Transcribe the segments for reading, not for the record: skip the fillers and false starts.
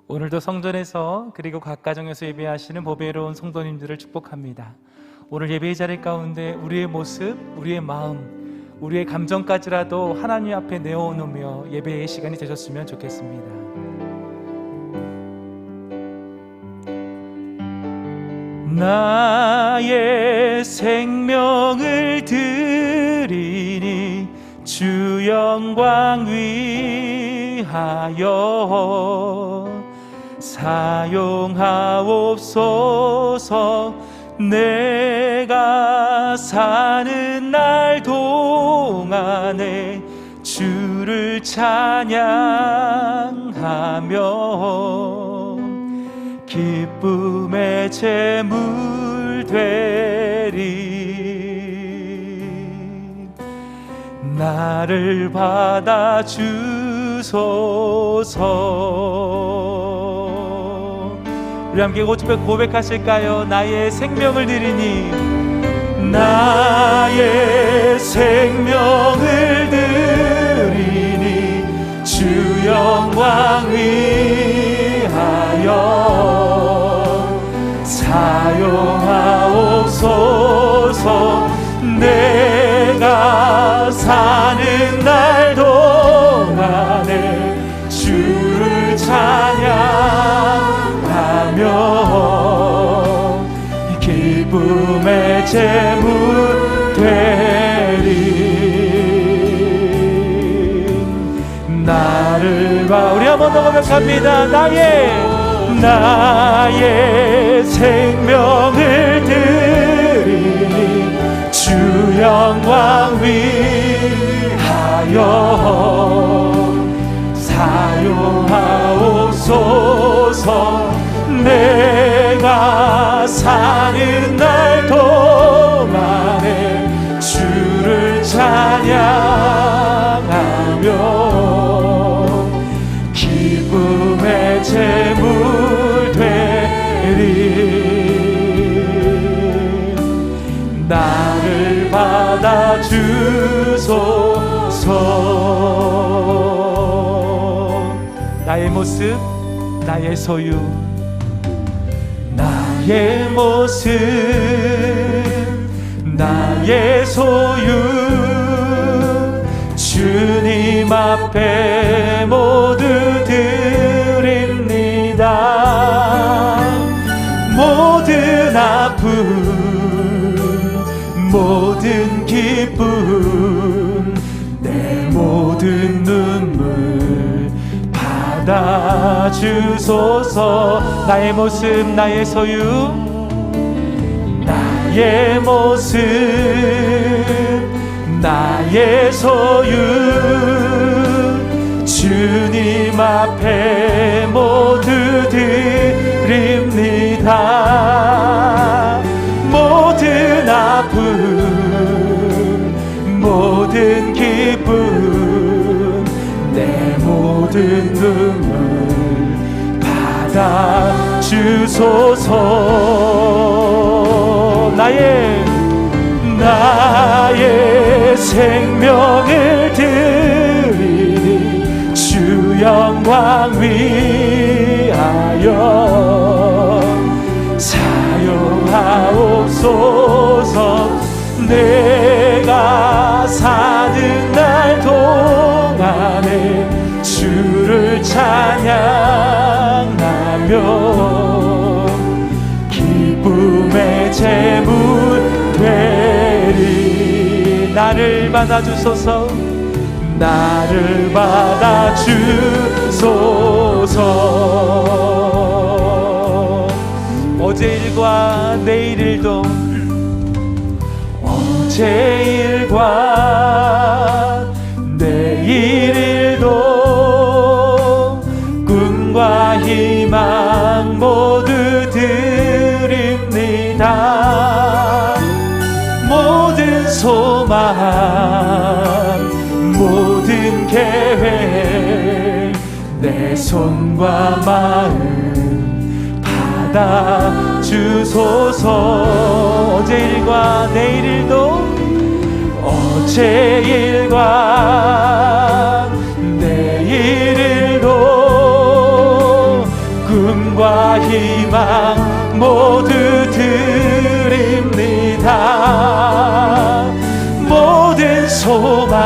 오늘도 성전에서 그리고 각 가정에서 예배하시는 보배로운 성도님들을 축복합니다. 오늘 예배의 자리 가운데 우리의 모습, 우리의 마음, 우리의 감정까지라도 하나님 앞에 내어놓으며 예배의 시간이 되셨으면 좋겠습니다. 나의 생명을 드리니 주 영광 위하여 사용하옵소서. 내가 사는 날 동안에 주를 찬양하며 기쁨의 제물 되리. 나를 받아주소서. 우리 함께 고백하실까요? 나의 생명을 드리니, 나의 생명을 드리니 주 영광 위하여 사용하옵소서. 내가 사는 날 동안에 주를 찬양하며 기쁨의 제물 되리. 나를 봐. 우리 한번 더 고백합니다. 나의 생명을 드리니 주 영광 위하여 사용하옵소서. 내가 사는 날 동안에 주를 찬양하며 기쁨의 제물 되리. 나를 받아주소서. 나의 모습, 나의 소유, 나의 모습, 나의 소유, 주님 앞에 모두 드립니다. 모든 아픔, 모든 기쁨, 내 모든 눈물 받아주소서. 나의 모습, 나의 소유, 나의 모습, 나의 소유, 주님 앞에 모두 드립니다. 모든 아픔, 모든 기쁨, 내 모든 눈물 받아주소서. 나의 생명을 드리니 주 영광 위하여 사용하옵소서. 내가 사는 날 동안에 주를 찬양하며 기쁨의 제물 되리. 나를 받아주소서. 나를 받아주소서. 어제 일과 내일 일도, 어제 일과 내일 일도 꿈과 희망 모두 드립니다. 모든 소망, 모든 계획, 내 손과 마음 받아주소서. 어제 일과 내일 일도, 어제 일과 내일 일도 희망 모두 드립니다. 모든 소망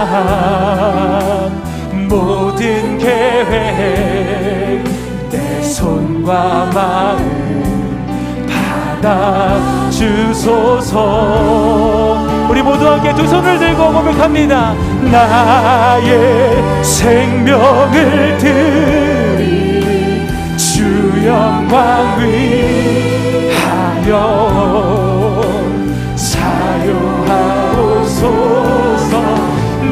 모든 계획 내 손과 마음 받아주소서. 우리 모두 함께 두 손을 들고 고백합니다. 나의 생명을 드리 주 영광 위하여 사용하옵소서.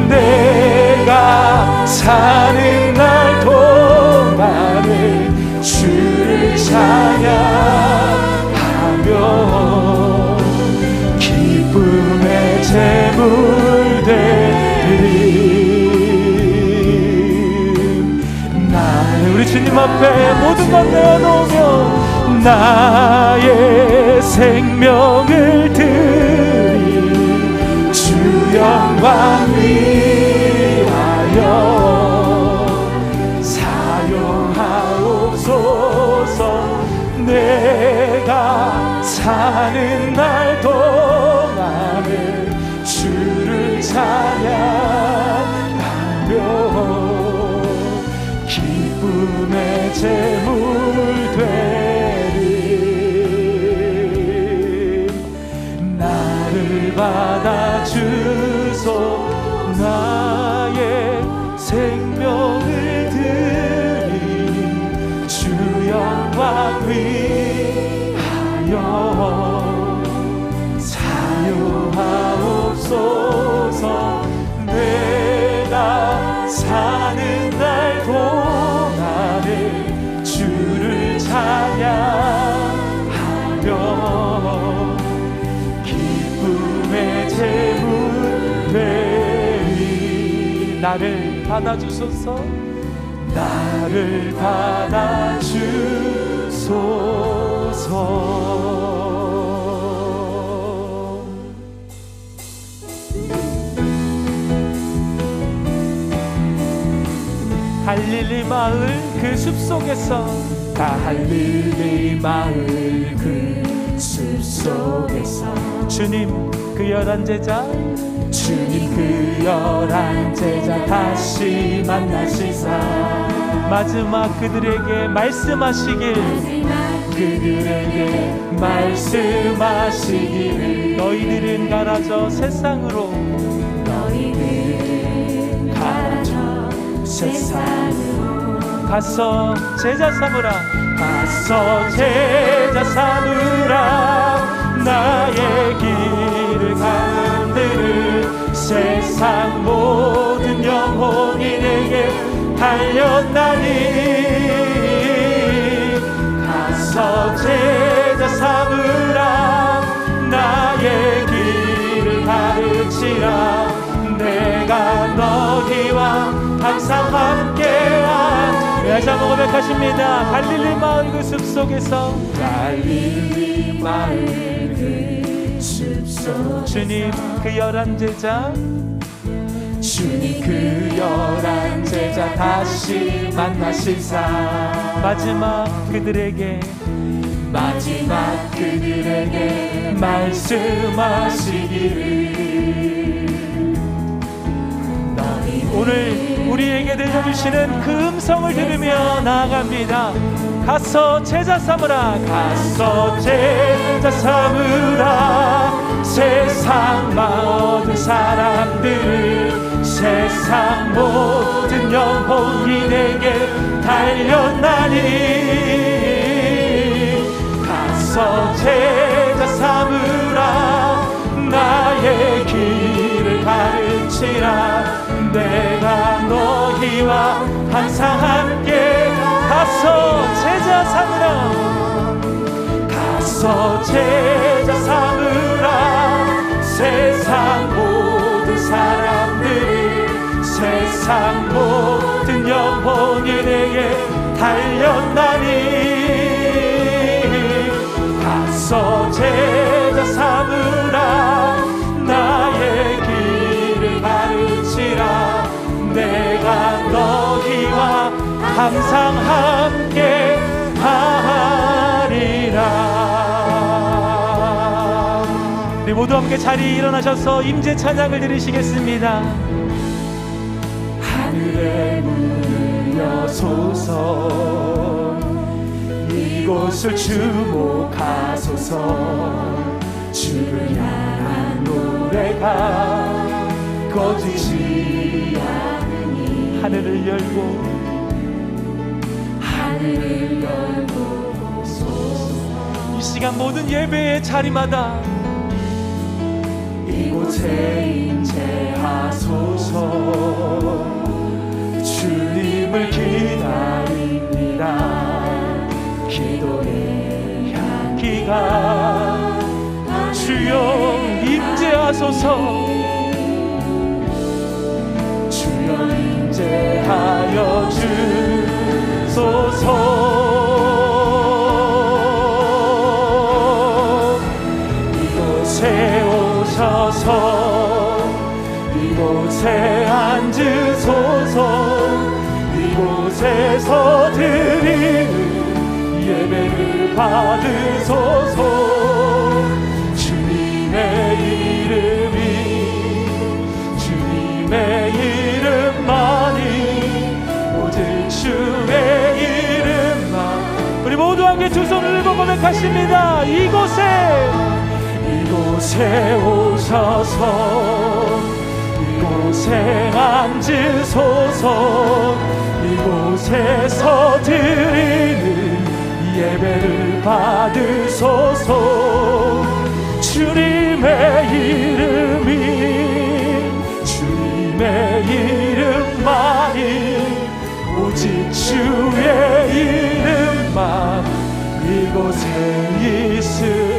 내가 사는 날 동안에 주를 찬양하며 기쁨의 제물 되리. 나는 우리 주님 앞에 모든 것 내어놓으며 나의 생명을 드리 주 영광 위하여 사용하옵소서. 내가 사는 날 동안에 주를 찬양하며 기쁨의 제물 되리. 나를 받아주소. 나의 생명을 드리 주 영광 위하여 사용하옵소서. 내가 사는 날 동안에 주를 찬양하며 기쁨의 제물 되리. 나를 받아주소서. 나를 받아주소서. 갈릴리 마을 그 숲속에서 갈릴리 마을 그 숲속에서 주님 그 11제자 주님 그 11제자 다시 만나시사 마지막 그들에게 말씀하시길 그들에게 말씀하시기를 너희들은 가라져 세상으로 너희들은 가라져 세상으로 가서 제자 삼으라 가서 제자 삼으라 나의 길을 가는 들을 세상 모든 영혼이 내게 달렸나니 가서 제자 삼으라 나의 길을 가르치라 내가 너희와 항상 함께한 다시 한번 고백하십니다. 갈릴리 마을 그 숲속에서 갈릴리 마을 그 숲속 주님 그 11제자 주님 그 11제자 다시 만나시사 마지막 그들에게 말씀하시기를 오늘 우리에게 들려주시는 그 음성을 들으며 나아갑니다. 가서 제자 삼으라 가서 제자 삼으라 세상 모든 사람들 세상 모든 영혼이 내게 달렸나니 가서 제자 삼으라 나의 길을 가르치라 내가 너희와 항상 함께 가서 제자 삼으라 가서 제자 삼으라 세상 모든 사람들 세상 모든 영혼이 내게 달렸나니 가서 제자 삼으라 나의 길을 가르치라 내가 너희와 항상 함께 하라 모두 함께 자리에 일어나셔서 임재 찬양을 드리시겠습니다. 하늘의 문을 여소서, 이곳을 주목하소서. 주를 향한 노래가 꺼지지 않으니 하늘을 열고 이 시간 모든 예배의 자리마다 이곳에 임재하소서. 주님을 기다립니다. 기도의 향기가 주여 임재하소서. 주여 임재하여 주소서. 이곳에 오셔서 이곳에 앉으소서. 이곳에서 드리는 예배를 받으소서. 주님의 이름만이, 오직 주의 이름만. 우리 모두 함께 두 손을 들고 고백하십니다. 이곳에 오셔서 이곳에 앉으소서. 이곳에서 드리는 예배를 받으소서. 주님의 이름만이, 오직 주의 이름만 이곳에 있습니다.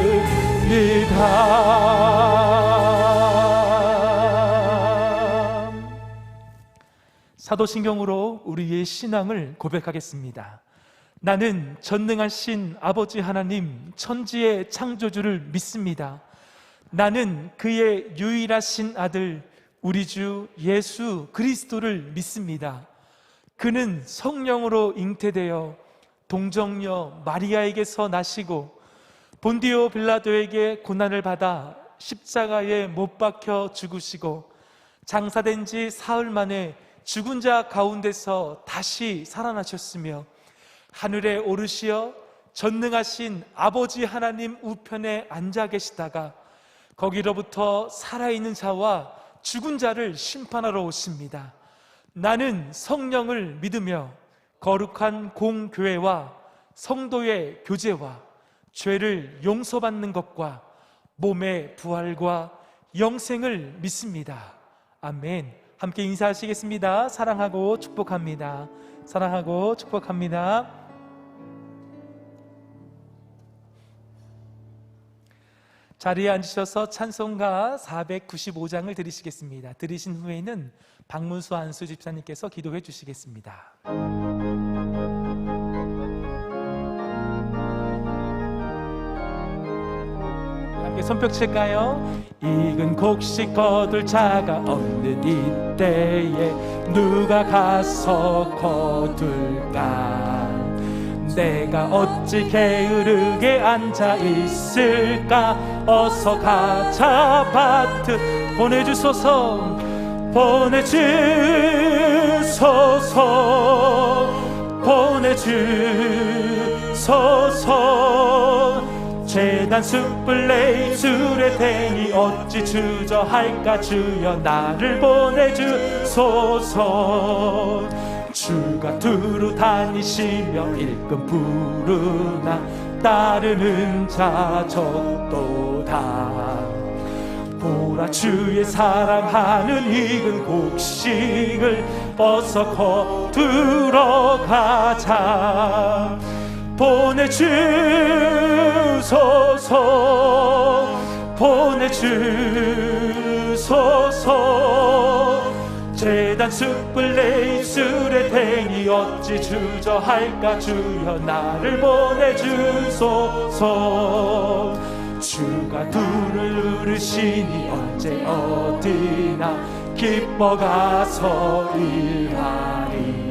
사도신경으로 우리의 신앙을 고백하겠습니다. 나는 전능하신 아버지 하나님, 천지의 창조주를 믿습니다. 나는 그의 유일하신 아들 우리 주 예수 그리스도를 믿습니다. 그는 성령으로 잉태되어 동정녀 마리아에게서 나시고 본디오 빌라도에게 고난을 받아 십자가에 못 박혀 죽으시고 장사된 지 사흘 만에 죽은 자 가운데서 다시 살아나셨으며 하늘에 오르시어 전능하신 아버지 하나님 우편에 앉아 계시다가 거기로부터 살아있는 자와 죽은 자를 심판하러 오십니다. 나는 성령을 믿으며 거룩한 공교회와 성도의 교제와 죄를 용서받는 것과 몸의 부활과 영생을 믿습니다. 아멘. 함께 인사하시겠습니다. 사랑하고 축복합니다. 사랑하고 축복합니다. 자리에 앉으셔서 찬송가 495장을 드리시겠습니다. 들으신 후에는 박문수 안수 집사님께서 기도해 주시겠습니다. 함께 손뼉 칠까요? 익은 곡식 거둘 자가 없는 이때에 누가 가서 거둘까? 내가 어찌 게으르게 앉아 있을까? 어서 가자 밭을 보내주소서. 보내주소서. 재단 숯불 내 입술에 대니 어찌 주저할까? 주여 나를 보내주소서. 주가 두루 다니시며 일꾼 부르나 따르는 자 적도다. 보라 주의 사랑하는 익은 곡식을 어서 거두러 가자. 보내주소서. 재단 숯불 내 입술에 대니 어찌 주저할까? 주여 나를 보내주소서. 주가 둘을 누르시니 언제 어디나 기뻐 가서 일하리.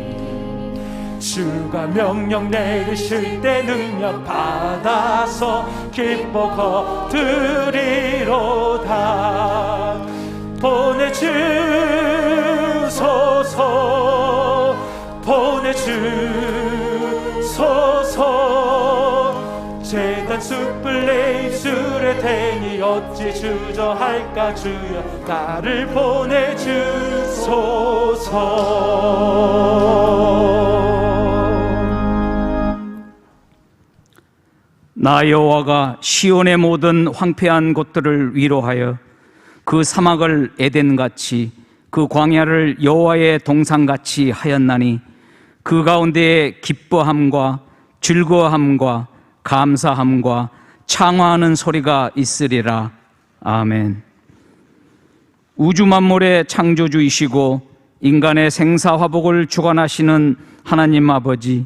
주가 명령 내리실 때 능력 받아서 기뻐 거두리로다. 보내주소서, 보내주소서. 재단 숯불 내 입술에 대니 어찌 주저할까. 주여 나를 보내주소서. 나 여호와가 시온의 모든 황폐한 곳들을 위로하여 그 사막을 에덴같이 그 광야를 여호와의 동산같이 하였나니 그 가운데에 기뻐함과 즐거워함과 감사함과 창화하는 소리가 있으리라. 아멘. 우주 만물의 창조주이시고 인간의 생사화복을 주관하시는 하나님 아버지,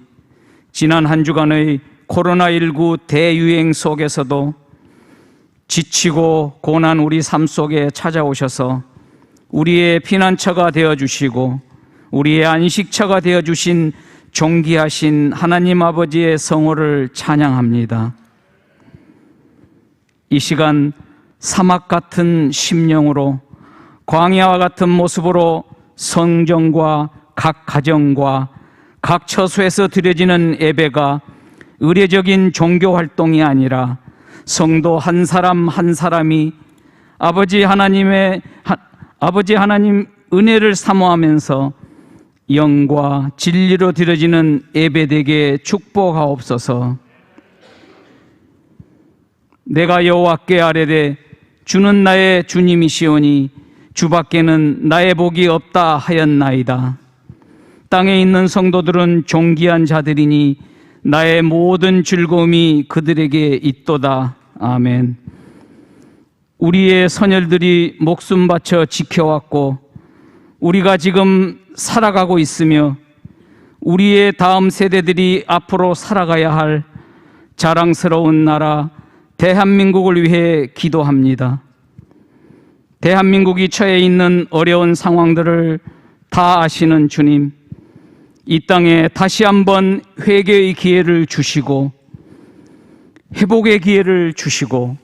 지난 한 주간의 코로나19 대유행 속에서도 지치고 고난 우리 삶 속에 찾아오셔서 우리의 피난처가 되어주시고 우리의 안식처가 되어주신 존귀하신 하나님 아버지의 성호를 찬양합니다. 이 시간 사막 같은 심령으로 광야와 같은 모습으로 성전과 각 가정과 각 처소에서 드려지는 예배가 의례적인 종교 활동이 아니라 성도 한 사람 한 사람이 아버지 하나님 은혜를 사모하면서 영과 진리로 드려지는 예배되게 축복하옵소서. 내가 여호와께 아뢰되 주는 나의 주님이시오니 주밖에는 나의 복이 없다 하였나이다. 땅에 있는 성도들은 존귀한 자들이니 나의 모든 즐거움이 그들에게 있도다. 아멘. 우리의 선열들이 목숨 바쳐 지켜왔고 우리가 지금 살아가고 있으며 우리의 다음 세대들이 앞으로 살아가야 할 자랑스러운 나라 대한민국을 위해 기도합니다. 대한민국이 처해 있는 어려운 상황들을 다 아시는 주님, 이 땅에 다시 한번 회개의 기회를 주시고 회복의 기회를 주시고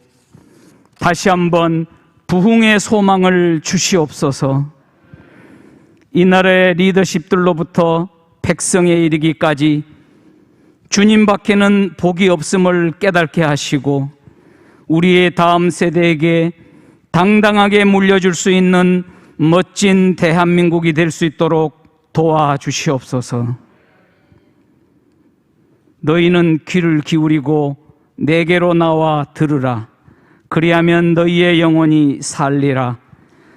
다시 한번 부흥의 소망을 주시옵소서. 이 나라의 리더십들로부터 백성에 이르기까지 주님밖에는 복이 없음을 깨닫게 하시고 우리의 다음 세대에게 당당하게 물려줄 수 있는 멋진 대한민국이 될 수 있도록 도와주시옵소서. 너희는 귀를 기울이고 내게로 나와 들으라. 그리하면 너희의 영혼이 살리라.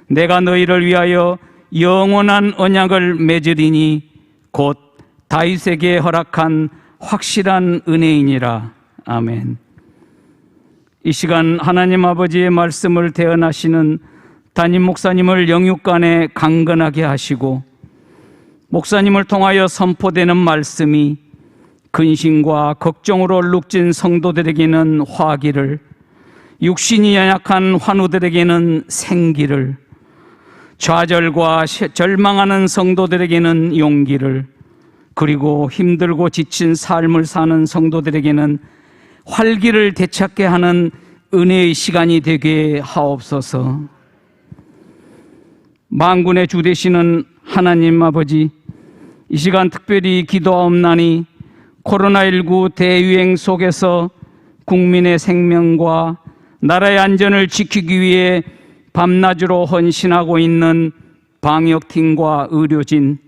내가 너희를 위하여 영원한 언약을 맺으리니 곧 다윗에게 허락한 확실한 은혜이니라. 아멘. 이 시간 하나님 아버지의 말씀을 대언하시는 담임 목사님을 영육간에 강건하게 하시고 목사님을 통하여 선포되는 말씀이 근심과 걱정으로 얼룩진 성도들에게는 화기를, 육신이 연약한 환우들에게는 생기를, 좌절과 절망하는 성도들에게는 용기를, 그리고 힘들고 지친 삶을 사는 성도들에게는 활기를 되찾게 하는 은혜의 시간이 되게 하옵소서. 만군의 주 되시는 하나님 아버지, 이 시간 특별히 기도하옵나니 코로나19 대유행 속에서 국민의 생명과 나라의 안전을 지키기 위해 밤낮으로 헌신하고 있는 방역팀과 의료진,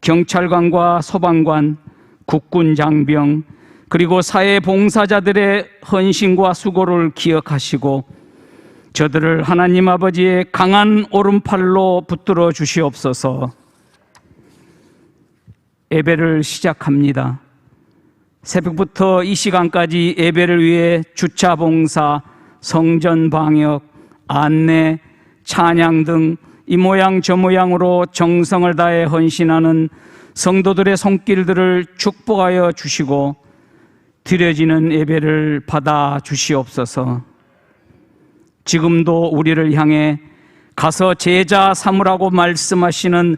경찰관과 소방관, 국군 장병, 그리고 사회봉사자들의 헌신과 수고를 기억하시고 저들을 하나님 아버지의 강한 오른팔로 붙들어 주시옵소서. 예배를 시작합니다. 새벽부터 이 시간까지 예배를 위해 주차 봉사, 성전 방역, 안내, 찬양 등 이 모양 저 모양으로 정성을 다해 헌신하는 성도들의 손길들을 축복하여 주시고 드려지는 예배를 받아 주시옵소서. 지금도 우리를 향해 가서 제자 삼으라고 말씀하시는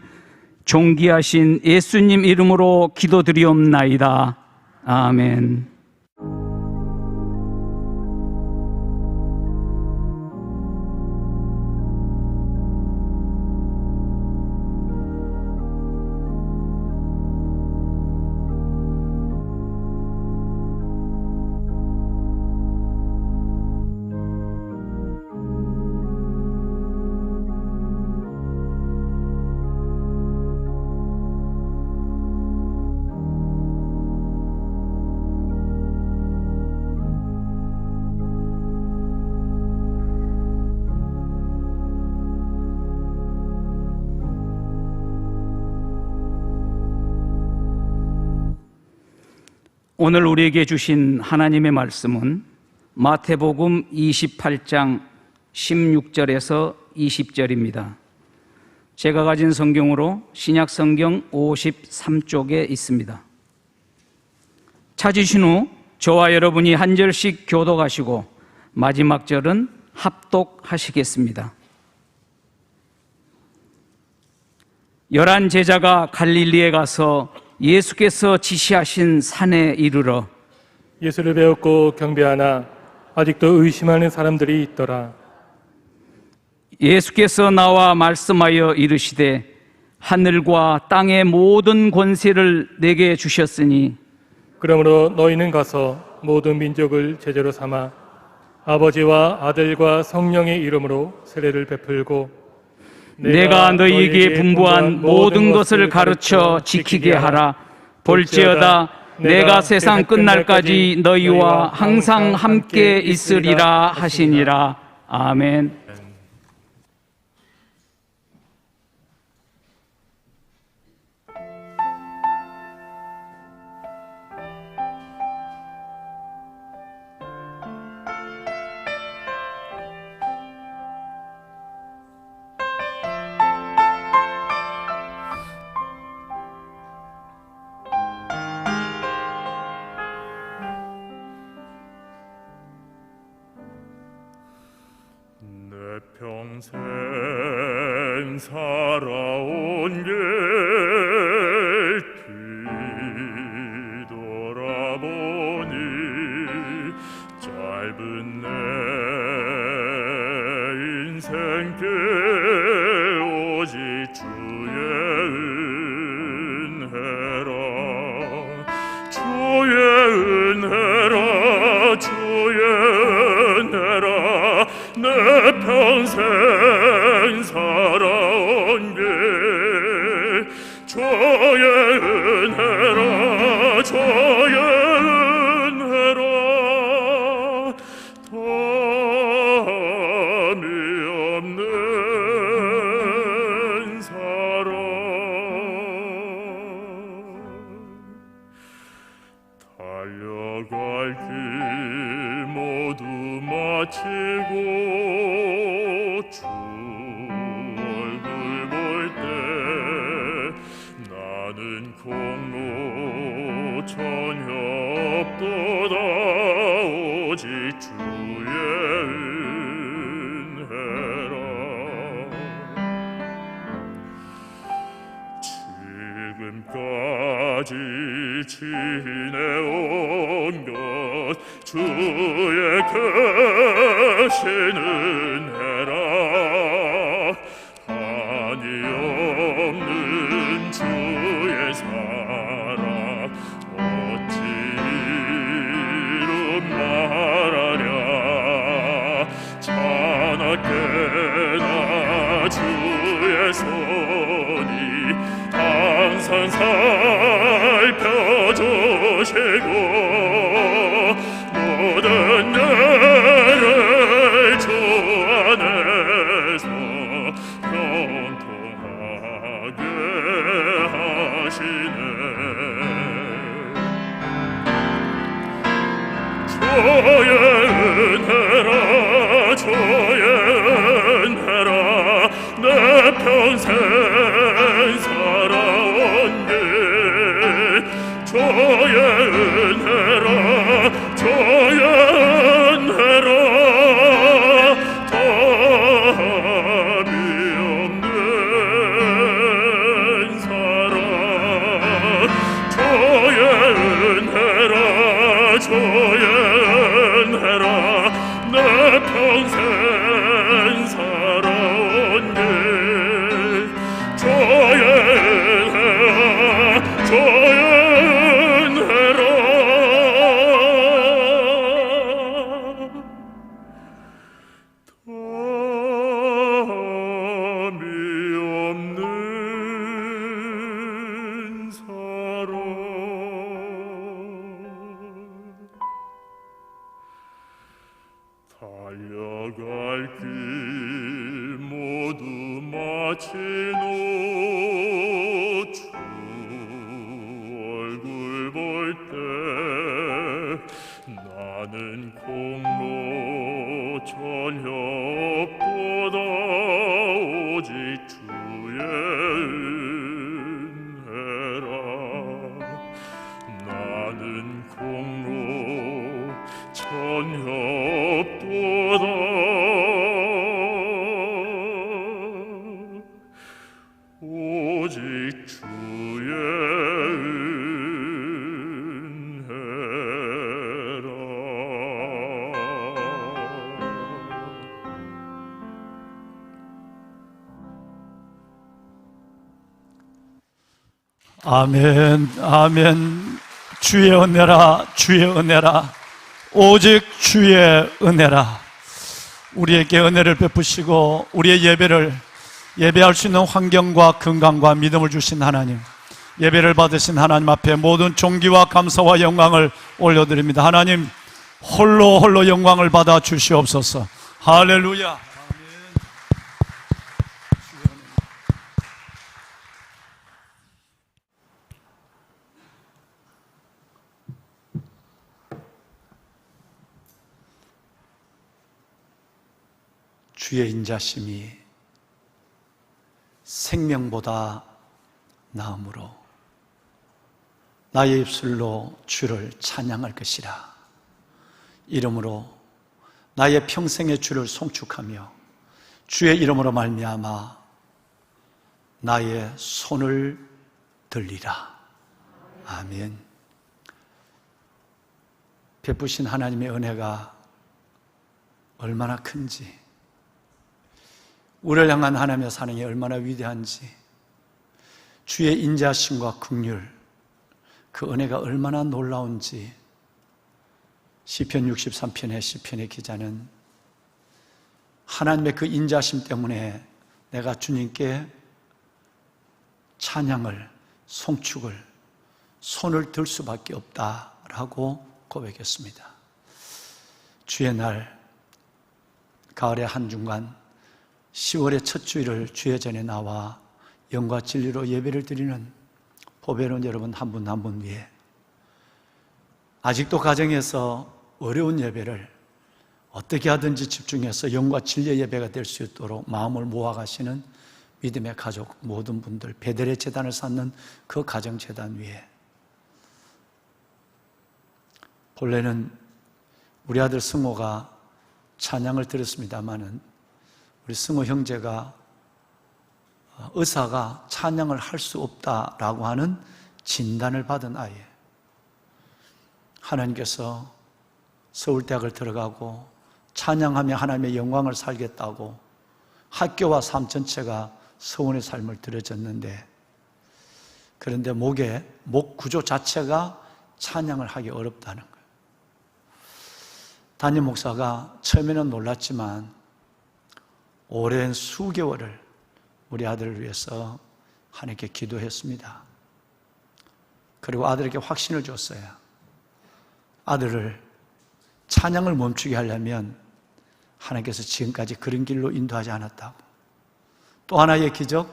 존귀하신 예수님 이름으로 기도드리옵나이다. 아멘. 오늘 우리에게 주신 하나님의 말씀은 마태복음 28장 16절에서 20절입니다. 제가 가진 성경으로 신약 성경 53쪽에 있습니다. 찾으신 후 저와 여러분이 한 절씩 교독하시고 마지막 절은 합독하시겠습니다. 11 제자가 갈릴리에 가서 예수께서 지시하신 산에 이르러 예수를 배웠고 경배하나 아직도 의심하는 사람들이 있더라. 예수께서 나와 말씀하여 이르시되 하늘과 땅의 모든 권세를 내게 주셨으니 그러므로 너희는 가서 모든 민족을 제자로 삼아 아버지와 아들과 성령의 이름으로 세례를 베풀고 내가 너희에게 분부한 모든 것을 가르쳐 지키게 하라. 볼지어다 내가 세상 끝날까지 너희와 항상 함께 있으리라 하시니라. 아멘. 평생 살아온 길 뒤돌아보니 짧은 내 인생길 오직 주의 은혜라 주의 은혜라 주의 은혜라 내 평생 살아온 길 주의 은혜라 주의 은혜라 담이 없는 사랑 달려갈 길 모두 마치고 주 얼굴 볼 때 나는 공로 전혀 없도다 오직 주의 은혜라 지금까지 지내온 것 주의 크신 은혜라 한이 없는 주의 사랑 어찌 이루 말하랴 자나깨나 주의 손이 항상 살펴주시고 모든 일을 주 안에서 형통하게 하시네 주의 은혜라 주의 은혜라 내 평생 살아온 길 주의 은혜라 주의 은혜라 답이 없는 사랑 아침노 주 얼굴 볼 때 나는 공로 전혀 없도다 오직 주의 은혜라 나는 공로 전혀 없도다 오직 주의 아멘, 아멘. 주의 은혜라, 주의 은혜라. 오직 주의 은혜라. 우리에게 은혜를 베푸시고 우리의 예배를 예배할 수 있는 환경과 건강과 믿음을 주신 하나님, 예배를 받으신 하나님 앞에 모든 존귀와 감사와 영광을 올려드립니다. 하나님 홀로 영광을 받아 주시옵소서. 할렐루야. 주의 인자심이 생명보다 나음으로 나의 입술로 주를 찬양할 것이라. 이름으로 나의 평생의 주를 송축하며 주의 이름으로 말미암아 나의 손을 들리라. 아멘. 베푸신 하나님의 은혜가 얼마나 큰지, 우리를 향한 하나님의 사랑이 얼마나 위대한지, 주의 인자심과 긍휼, 그 은혜가 얼마나 놀라운지 시편 63편의 시편의 기자는 하나님의 그 인자심 때문에 내가 주님께 찬양을, 송축을, 손을 들 수밖에 없다라고 고백했습니다. 주의 날, 가을의 한중간 10월의 첫 주일을 주의 전에 나와 영과 진리로 예배를 드리는 보배로운 여러분 한 분 한 분 위해 아직도 가정에서 어려운 예배를 어떻게 하든지 집중해서 영과 진리의 예배가 될 수 있도록 마음을 모아가시는 믿음의 가족 모든 분들, 베델의 재단을 쌓는 그 가정 재단 위에, 본래는 우리 아들 승호가 찬양을 들었습니다마는 우리 승호 형제가 의사가 찬양을 할 수 없다라고 하는 진단을 받은 아이예요. 하나님께서 서울대학을 들어가고 찬양하며 하나님의 영광을 살겠다고 학교와 삶 전체가 서원의 삶을 들여졌는데, 그런데 목 구조 자체가 찬양을 하기 어렵다는 거예요. 담임 목사가 처음에는 놀랐지만 오랜 수개월을 우리 아들을 위해서 하나님께 기도했습니다. 그리고 아들에게 확신을 줬어요. 아들을 찬양을 멈추게 하려면 하나님께서 지금까지 그런 길로 인도하지 않았다고, 또 하나의 기적,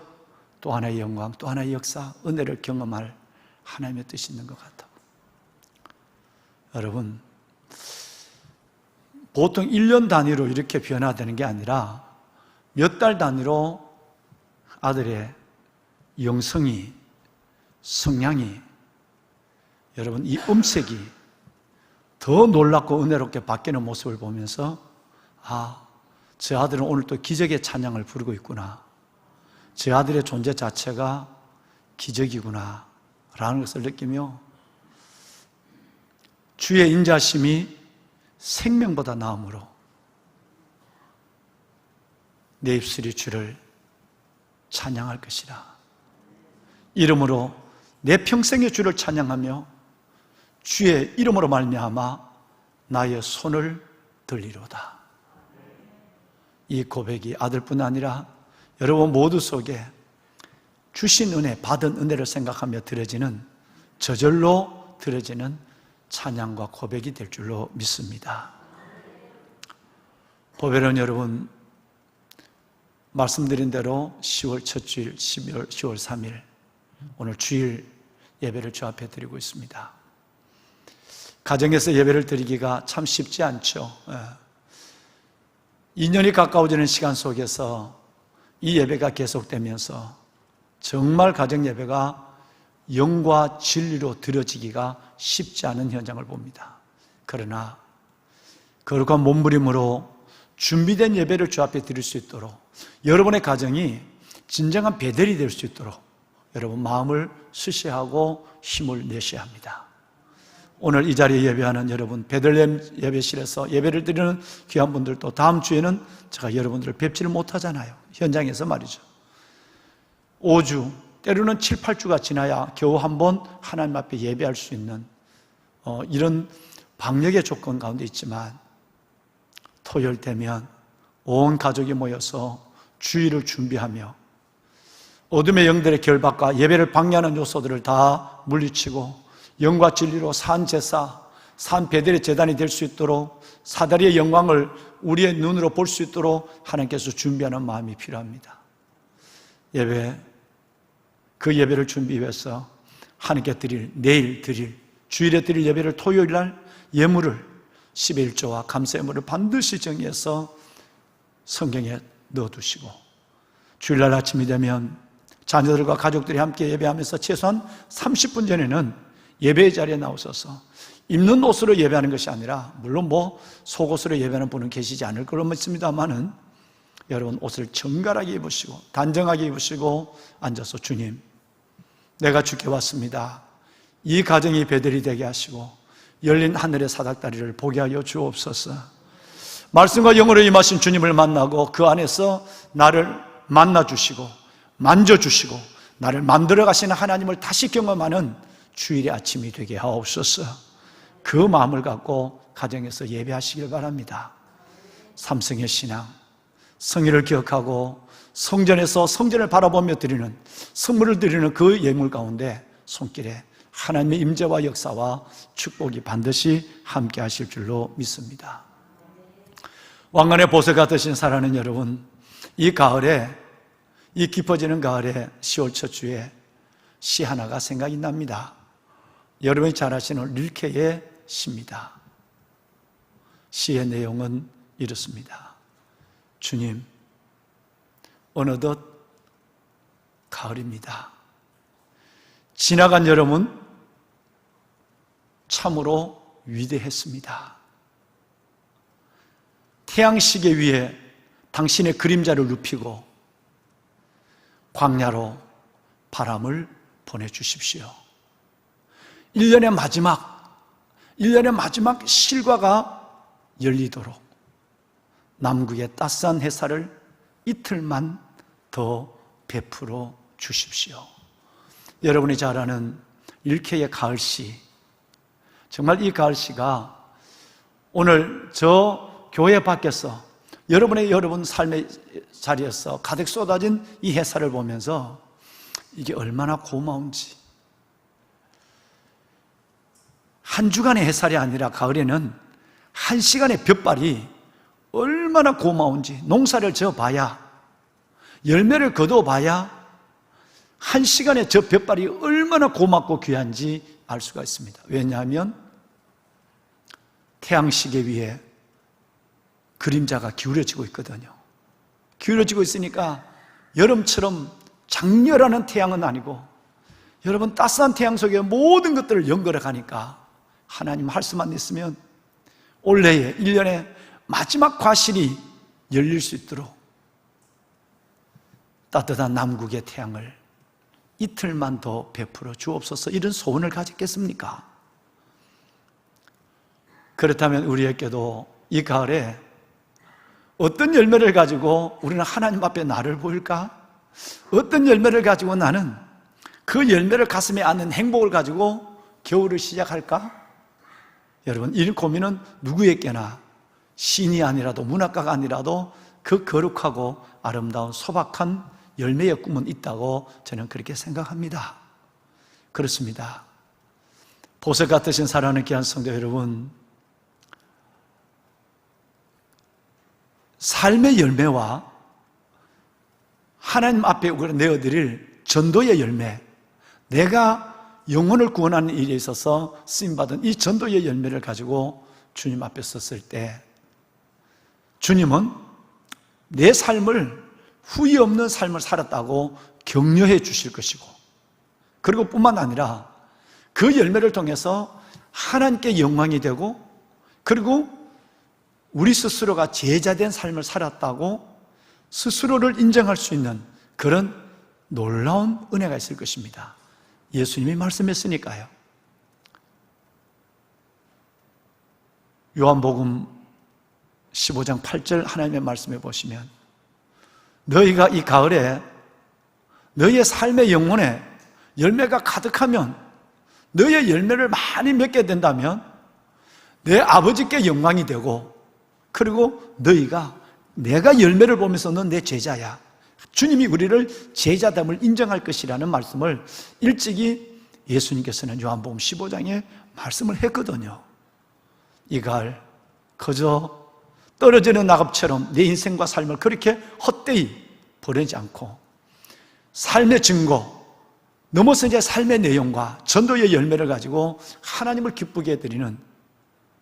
또 하나의 영광, 또 하나의 역사, 은혜를 경험할 하나님의 뜻이 있는 것 같다고. 여러분, 보통 1년 단위로 이렇게 변화되는 게 아니라 몇 달 단위로 아들의 영성이, 성향이, 여러분 이 음색이 더 놀랍고 은혜롭게 바뀌는 모습을 보면서 저 아들은 오늘 또 기적의 찬양을 부르고 있구나, 저 아들의 존재 자체가 기적이구나 라는 것을 느끼며 주의 인자심이 생명보다 나음으로 내 입술이 주를 찬양할 것이라. 이름으로 내 평생의 주를 찬양하며 주의 이름으로 말미암아 나의 손을 들리로다. 이 고백이 아들뿐 아니라 여러분 모두 속에 주신 은혜, 받은 은혜를 생각하며 드려지는, 저절로 드려지는 찬양과 고백이 될 줄로 믿습니다. 보배로운 여러분, 말씀드린 대로 10월 첫 주일, 10월 3일 오늘 주일 예배를 주 앞에 드리고 있습니다. 가정에서 예배를 드리기가 참 쉽지 않죠. 2년이 가까워지는 시간 속에서 이 예배가 계속되면서 정말 가정 예배가 영과 진리로 드려지기가 쉽지 않은 현장을 봅니다. 그러나 거룩한 몸부림으로 준비된 예배를 주 앞에 드릴 수 있도록 여러분의 가정이 진정한 베델이 될 수 있도록 여러분 마음을 수시하고 힘을 내셔야 합니다. 오늘 이 자리에 예배하는 여러분, 베들레헴 예배실에서 예배를 드리는 귀한 분들도 다음 주에는 제가 여러분들을 뵙지를 못하잖아요. 현장에서 말이죠. 5주, 때로는 7, 8주가 지나야 겨우 한번 하나님 앞에 예배할 수 있는 이런 방역의 조건 가운데 있지만 토요일 되면 온 가족이 모여서 주일을 준비하며 어둠의 영들의 결박과 예배를 방해하는 요소들을 다 물리치고 영과 진리로 산 제사, 산 베델의 제단이 될 수 있도록 사다리의 영광을 우리의 눈으로 볼 수 있도록 하나님께서 준비하는 마음이 필요합니다. 그 예배를 준비해서 하나님께 내일 드릴, 주일에 드릴 예배를 토요일 날 예물을 10의 1조와 감사 예물을 반드시 정해서 성경에 넣어두시고 주일날 아침이 되면 자녀들과 가족들이 함께 예배하면서 최소한 30분 전에는 예배의 자리에 나오셔서 입는 옷으로 예배하는 것이 아니라 물론 속옷으로 예배하는 분은 계시지 않을 걸로 믿습니다만은 여러분 옷을 정갈하게 입으시고 단정하게 입으시고 앉아서 주님, 내가 주께 왔습니다. 이 가정이 베델이 되게 하시고 열린 하늘의 사닥다리를 보게 하여 주옵소서. 말씀과 영으로 임하신 주님을 만나고 그 안에서 나를 만나주시고 만져주시고 나를 만들어 가시는 하나님을 다시 경험하는 주일의 아침이 되게 하옵소서. 그 마음을 갖고 가정에서 예배하시길 바랍니다. 삼성의 신앙, 성의를 기억하고 성전에서 성전을 바라보며 드리는 선물을 드리는 그 예물 가운데 손길에 하나님의 임재와 역사와 축복이 반드시 함께 하실 줄로 믿습니다. 왕관의 보석 되신 사랑하는 여러분, 이 가을에, 이 깊어지는 가을에 10월 첫 주에 시 하나가 생각이 납니다. 여러분이 잘 아시는 릴케의 시입니다. 시의 내용은 이렇습니다. 주님, 어느덧 가을입니다. 지나간 여름은 참으로 위대했습니다. 태양시계 위에 당신의 그림자를 눕히고 광야로 바람을 보내주십시오. 1년의 마지막 실과가 열리도록 남극의 따스한 햇살을 이틀만 더 베풀어 주십시오. 여러분이 잘 아는 릴케의 가을시, 정말 이 가을시가 오늘 저 교회 밖에서 여러분 삶의 자리에서 가득 쏟아진 이 햇살을 보면서 이게 얼마나 고마운지, 한 주간의 햇살이 아니라 가을에는 한 시간의 볕발이 얼마나 고마운지, 농사를 지어봐야, 열매를 거둬봐야 한 시간의 저 볕발이 얼마나 고맙고 귀한지 알 수가 있습니다. 왜냐하면 태양시계 위에 그림자가 기울어지고 있거든요. 기울어지고 있으니까 여름처럼 장렬하는 태양은 아니고 여러분 따스한 태양 속에 모든 것들을 연결해 가니까 하나님 할 수만 있으면 올해의 1년의 마지막 과실이 열릴 수 있도록 따뜻한 남극의 태양을 이틀만 더 베풀어 주옵소서. 이런 소원을 가졌겠습니까? 그렇다면 우리에게도 이 가을에 어떤 열매를 가지고 우리는 하나님 앞에 나를 보일까? 어떤 열매를 가지고 나는 그 열매를 가슴에 안는 행복을 가지고 겨울을 시작할까? 여러분, 이 고민은 누구에게나 신이 아니라도 문학가가 아니라도 그 거룩하고 아름다운 소박한 열매의 꿈은 있다고 저는 그렇게 생각합니다. 그렇습니다. 보석 같으신 사랑하는 귀한 성도 여러분, 삶의 열매와 하나님 앞에 내어드릴 전도의 열매, 내가 영혼을 구원하는 일에 있어서 쓰임받은 이 전도의 열매를 가지고 주님 앞에 섰을 때 주님은 내 삶을 후회 없는 삶을 살았다고 격려해 주실 것이고, 그리고 뿐만 아니라 그 열매를 통해서 하나님께 영광이 되고, 그리고 우리 스스로가 제자된 삶을 살았다고 스스로를 인정할 수 있는 그런 놀라운 은혜가 있을 것입니다. 예수님이 말씀했으니까요. 요한복음 15장 8절 하나님의 말씀에 보시면, 너희가 이 가을에 너희의 삶의 영혼에 열매가 가득하면, 너희의 열매를 많이 맺게 된다면 내 아버지께 영광이 되고, 그리고 너희가 내가 열매를 보면서 넌 내 제자야, 주님이 우리를 제자됨을 인정할 것이라는 말씀을 일찍이 예수님께서는 요한복음 15장에 말씀을 했거든요. 이 가을 그저 떨어지는 낙엽처럼 내 인생과 삶을 그렇게 헛되이 보내지 않고 삶의 증거, 넘어서 이제 삶의 내용과 전도의 열매를 가지고 하나님을 기쁘게 해드리는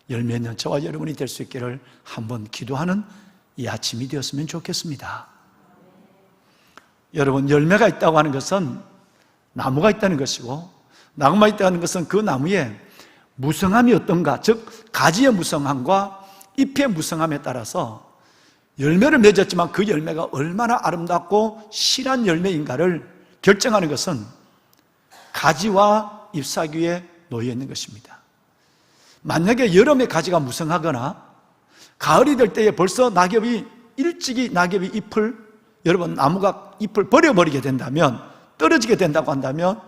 열매 있는 저와 여러분이 될 수 있기를 한번 기도하는 이 아침이 되었으면 좋겠습니다. 여러분, 열매가 있다고 하는 것은 나무가 있다는 것이고, 나무가 있다는 것은 그 나무에 무성함이 어떤가, 즉 가지의 무성함과 잎의 무성함에 따라서 열매를 맺었지만 그 열매가 얼마나 아름답고 실한 열매인가를 결정하는 것은 가지와 잎사귀에 놓여 있는 것입니다. 만약에 여름에 가지가 무성하거나 가을이 될 때에 벌써 일찍이 낙엽이 잎을, 여러분 나무가 잎을 버려버리게 된다면, 떨어지게 된다고 한다면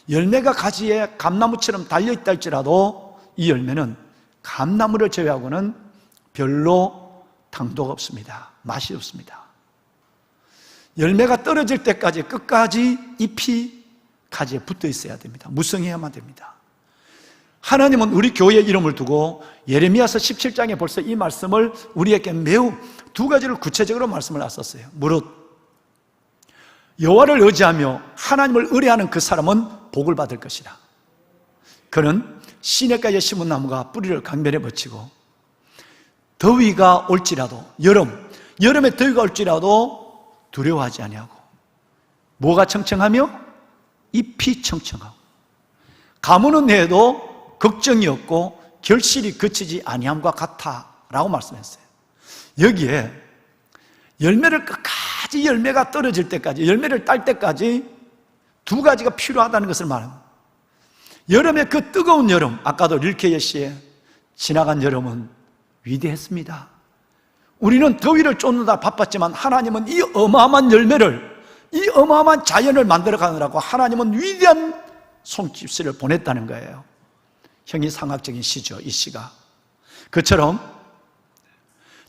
열매가 가지에 감나무처럼 달려있다 할지라도 이 열매는 감나무를 제외하고는 별로 당도가 없습니다. 맛이 없습니다. 열매가 떨어질 때까지 끝까지 잎이 가지에 붙어 있어야 됩니다. 무성해야만 됩니다. 하나님은 우리 교회의 이름을 두고 예레미야서 17장에 벌써 이 말씀을 우리에게 매우 두 가지를 구체적으로 말씀을 하셨어요. 무릇 여호와를 의지하며 하나님을 의뢰하는 그 사람은 복을 받을 것이라. 그는 시냇가에 심은 나무가 뿌리를 강변에 벗치고 더위가 올지라도, 여름에 더위가 올지라도 두려워하지 아니하고, 뭐가 청청하며? 잎이 청청하고, 가무는 해도 걱정이 없고 결실이 그치지 아니함과 같아 라고 말씀했어요. 여기에 열매를 끝까지, 열매가 떨어질 때까지, 열매를 딸 때까지 두 가지가 필요하다는 것을 말합니다. 여름에 그 뜨거운 여름, 아까도 릴케예 씨의 지나간 여름은 위대했습니다. 우리는 더위를 쫓는다 바빴지만 하나님은 이 어마어마한 열매를, 이 어마어마한 자연을 만들어 가느라고 하나님은 위대한 손짓을 보냈다는 거예요. 형이상학적인 시죠, 이 시가. 그처럼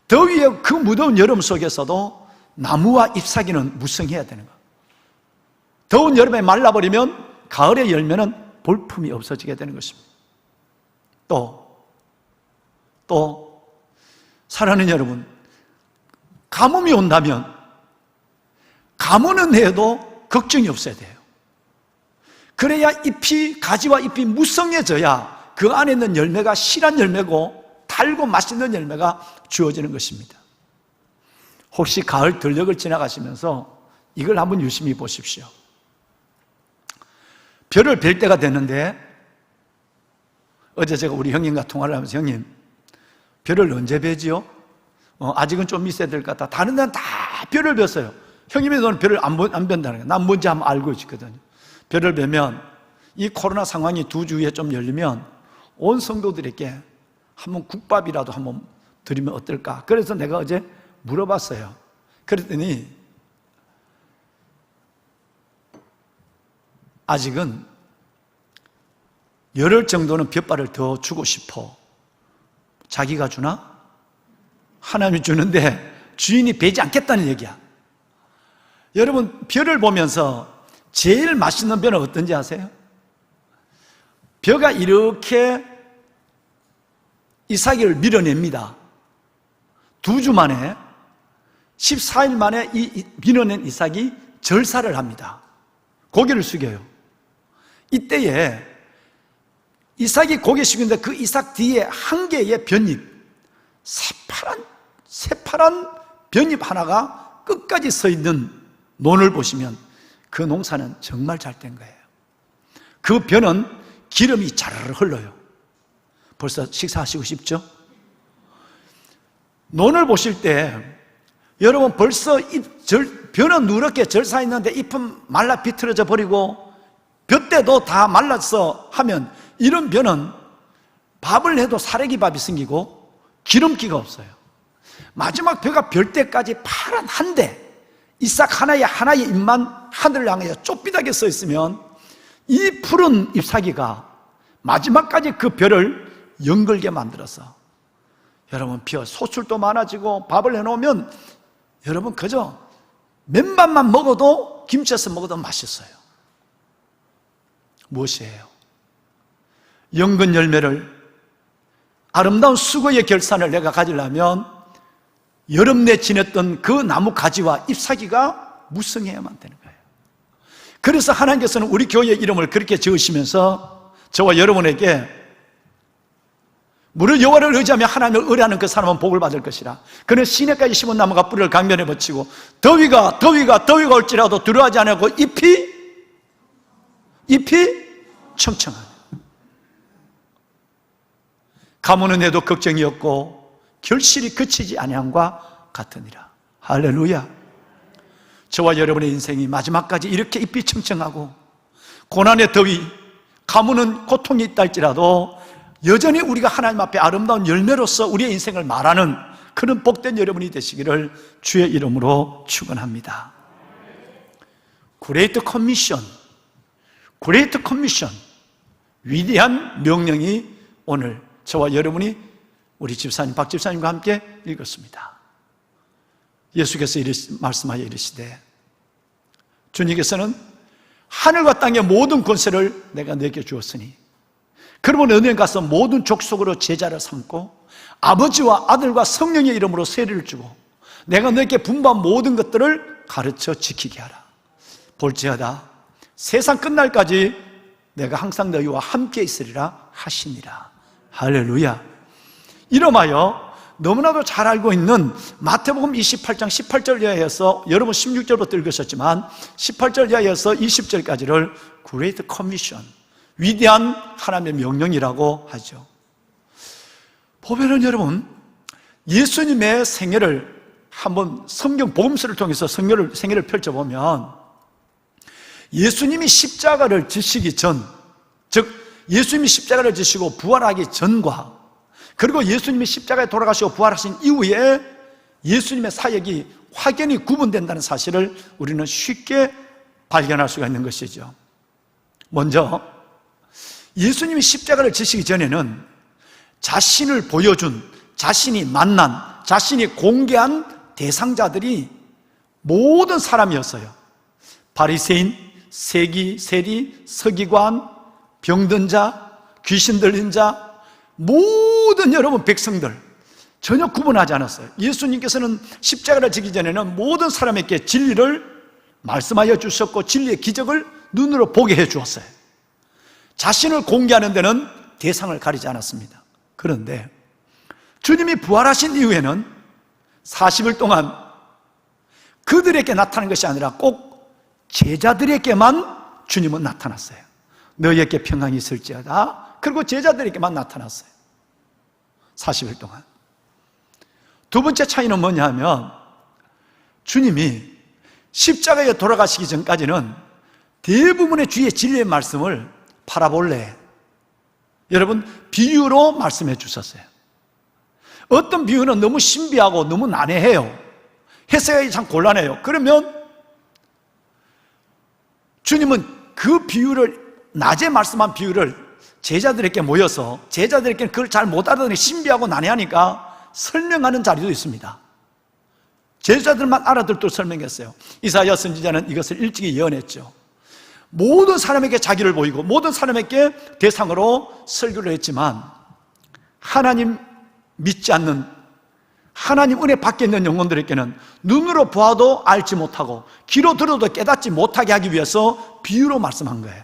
더위의 그 무더운 여름 속에서도 나무와 잎사귀는 무성해야 되는 거예요. 더운 여름에 말라버리면 가을에 열매는 볼품이 없어지게 되는 것입니다. 또 사랑하는 여러분, 가뭄이 온다면 가뭄은 해도 걱정이 없어야 돼요. 그래야 가지와 잎이 무성해져야 그 안에 있는 열매가 실한 열매고 달고 맛있는 열매가 주어지는 것입니다. 혹시 가을 들녘을 지나가시면서 이걸 한번 유심히 보십시오. 별을 뵐 때가 됐는데, 어제 제가 우리 형님과 통화를 하면서, 형님 별을 언제 뵈지요? 아직은 좀 있어야 될 것 같다. 다른 데는 다 별을 뵀어요. 형님이 너는 별을 안 뵌다는 거예요. 난 뭔지 한번 알고 있거든요. 별을 뵈면 이 코로나 상황이 2주 후에 좀 열리면 온 성도들에게 한번 국밥이라도 한번 드리면 어떨까? 그래서 내가 어제 물어봤어요. 그랬더니 아직은 열흘 정도는 볕발을 더 주고 싶어. 자기가 주나? 하나님이 주는데 주인이 베지 않겠다는 얘기야. 여러분, 벼를 보면서 제일 맛있는 벼는 어떤지 아세요? 벼가 이렇게 이삭을 밀어냅니다. 2주 만에, 14일 만에 이 밀어낸 이삭이 절사를 합니다. 고개를 숙여요. 이때에 이삭이 고개 숙이는데 그 이삭 뒤에 한 개의 볏잎, 새파란 볏잎 하나가 끝까지 서 있는 논을 보시면 그 농사는 정말 잘 된 거예요. 그 벼는 기름이 자르르 흘러요. 벌써 식사하시고 싶죠? 논을 보실 때 여러분 벌써 벼는 누렇게 절사 있는데 잎은 말라 비틀어져 버리고 벼때도 다 말랐어 하면 이런 벼는 밥을 해도 사래기밥이 생기고 기름기가 없어요. 마지막 벼가 별 때까지 파란 한 대, 이삭 하나의 잎만 하늘을 향해 좁비하게 서 있으면 이 푸른 잎사귀가 마지막까지 그 벼를 연글게 만들어서 여러분 벼 소출도 많아지고 밥을 해놓으면 여러분 그저 맨밥만 먹어도 김치에서 먹어도 맛있어요. 무엇이에요? 연근 열매를 아름다운 수고의 결산을 내가 가지려면 여름 내 지냈던 그 나무 가지와 잎사귀가 무성해야만 되는 거예요. 그래서 하나님께서는 우리 교회 이름을 그렇게 지으시면서 저와 여러분에게 무릇 여호와를 의지하며 하나님을 의뢰하는 그 사람은 복을 받을 것이라. 그는 시내가에 심은 나무가 뿌리를 강변에 붙이고 더위가 올지라도 두려워하지 않고 잎이 청청하네. 가무는 해도 걱정이 없고 결실이 그치지 아니함과 같으니라. 할렐루야. 저와 여러분의 인생이 마지막까지 이렇게 잎이 청청하고 고난의 더위, 가무는 고통이 있다 할지라도 여전히 우리가 하나님 앞에 아름다운 열매로서 우리의 인생을 말하는 그런 복된 여러분이 되시기를 주의 이름으로 축원합니다. 그레이트 커미션, 위대한 명령이 오늘 저와 여러분이 우리 집사님 박 집사님과 함께 읽었습니다. 예수께서 말씀하여 이르시되 주님께서는 하늘과 땅의 모든 권세를 내가 내게 주었으니 그러면 너희는 가서 모든 족속으로 제자를 삼고 아버지와 아들과 성령의 이름으로 세례를 주고 내가 너희에게 분부한 모든 것들을 가르쳐 지키게 하라. 볼지어다 세상 끝날까지 내가 항상 너희와 함께 있으리라 하시니라. 할렐루야. 이름하여 너무나도 잘 알고 있는 마태복음 28장 18절 이하에서 여러분 16절부터 읽으셨지만 18절 이하에서 20절까지를 Great Commission, 위대한 하나님의 명령이라고 하죠. 보면은 여러분 예수님의 생애를 한번 성경 복음서를 통해서 생애를 펼쳐보면 예수님이 십자가를 지시기 전, 즉 예수님이 십자가를 지시고 부활하기 전과 그리고 예수님이 십자가에 돌아가시고 부활하신 이후에 예수님의 사역이 확연히 구분된다는 사실을 우리는 쉽게 발견할 수가 있는 것이죠. 먼저 예수님이 십자가를 지시기 전에는 자신을 보여준, 자신이 만난, 자신이 공개한 대상자들이 모든 사람이었어요. 바리새인, 세리, 서기관, 병든 자, 귀신 들린 자, 모든 여러분 백성들 전혀 구분하지 않았어요. 예수님께서는 십자가를 지기 전에는 모든 사람에게 진리를 말씀하여 주셨고 진리의 기적을 눈으로 보게 해 주었어요. 자신을 공개하는 데는 대상을 가리지 않았습니다. 그런데 주님이 부활하신 이후에는 40일 동안 그들에게 나타난 것이 아니라 꼭 제자들에게만 주님은 나타났어요. 너희에게 평강이 있을지어다. 그리고 제자들에게만 나타났어요. 40일 동안. 두 번째 차이는 뭐냐 하면 주님이 십자가에 돌아가시기 전까지는 대부분의 주의 진리의 말씀을 파라볼레, 여러분 비유로 말씀해 주셨어요. 어떤 비유는 너무 신비하고 너무 난해해요. 해석하기 참 곤란해요. 그러면 주님은 그 비유를, 낮에 말씀한 비유를 제자들에게 모여서 제자들에게는 그걸 잘 못 알아듣는 신비하고 난해하니까 설명하는 자리도 있습니다. 제자들만 알아듣도록 설명했어요. 이사야 선지자는 이것을 일찍이 예언했죠. 모든 사람에게 자기를 보이고 모든 사람에게 대상으로 설교를 했지만 하나님 믿지 않는, 하나님 은혜 밖에 있는 영혼들에게는 눈으로 보아도 알지 못하고 귀로 들어도 깨닫지 못하게 하기 위해서 비유로 말씀한 거예요.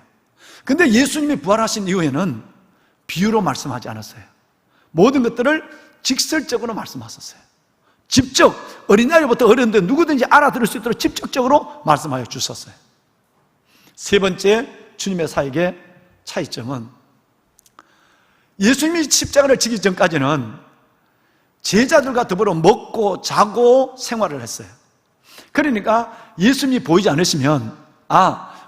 근데 예수님이 부활하신 이후에는 비유로 말씀하지 않았어요. 모든 것들을 직설적으로 말씀하셨어요. 직접 어린아이부터 어른들 누구든지 알아들을 수 있도록 직접적으로 말씀하여 주셨어요. 세 번째 주님의 사역의 차이점은 예수님이 십자가를 지기 전까지는 제자들과 더불어 먹고 자고 생활을 했어요. 그러니까 예수님이 보이지 않으시면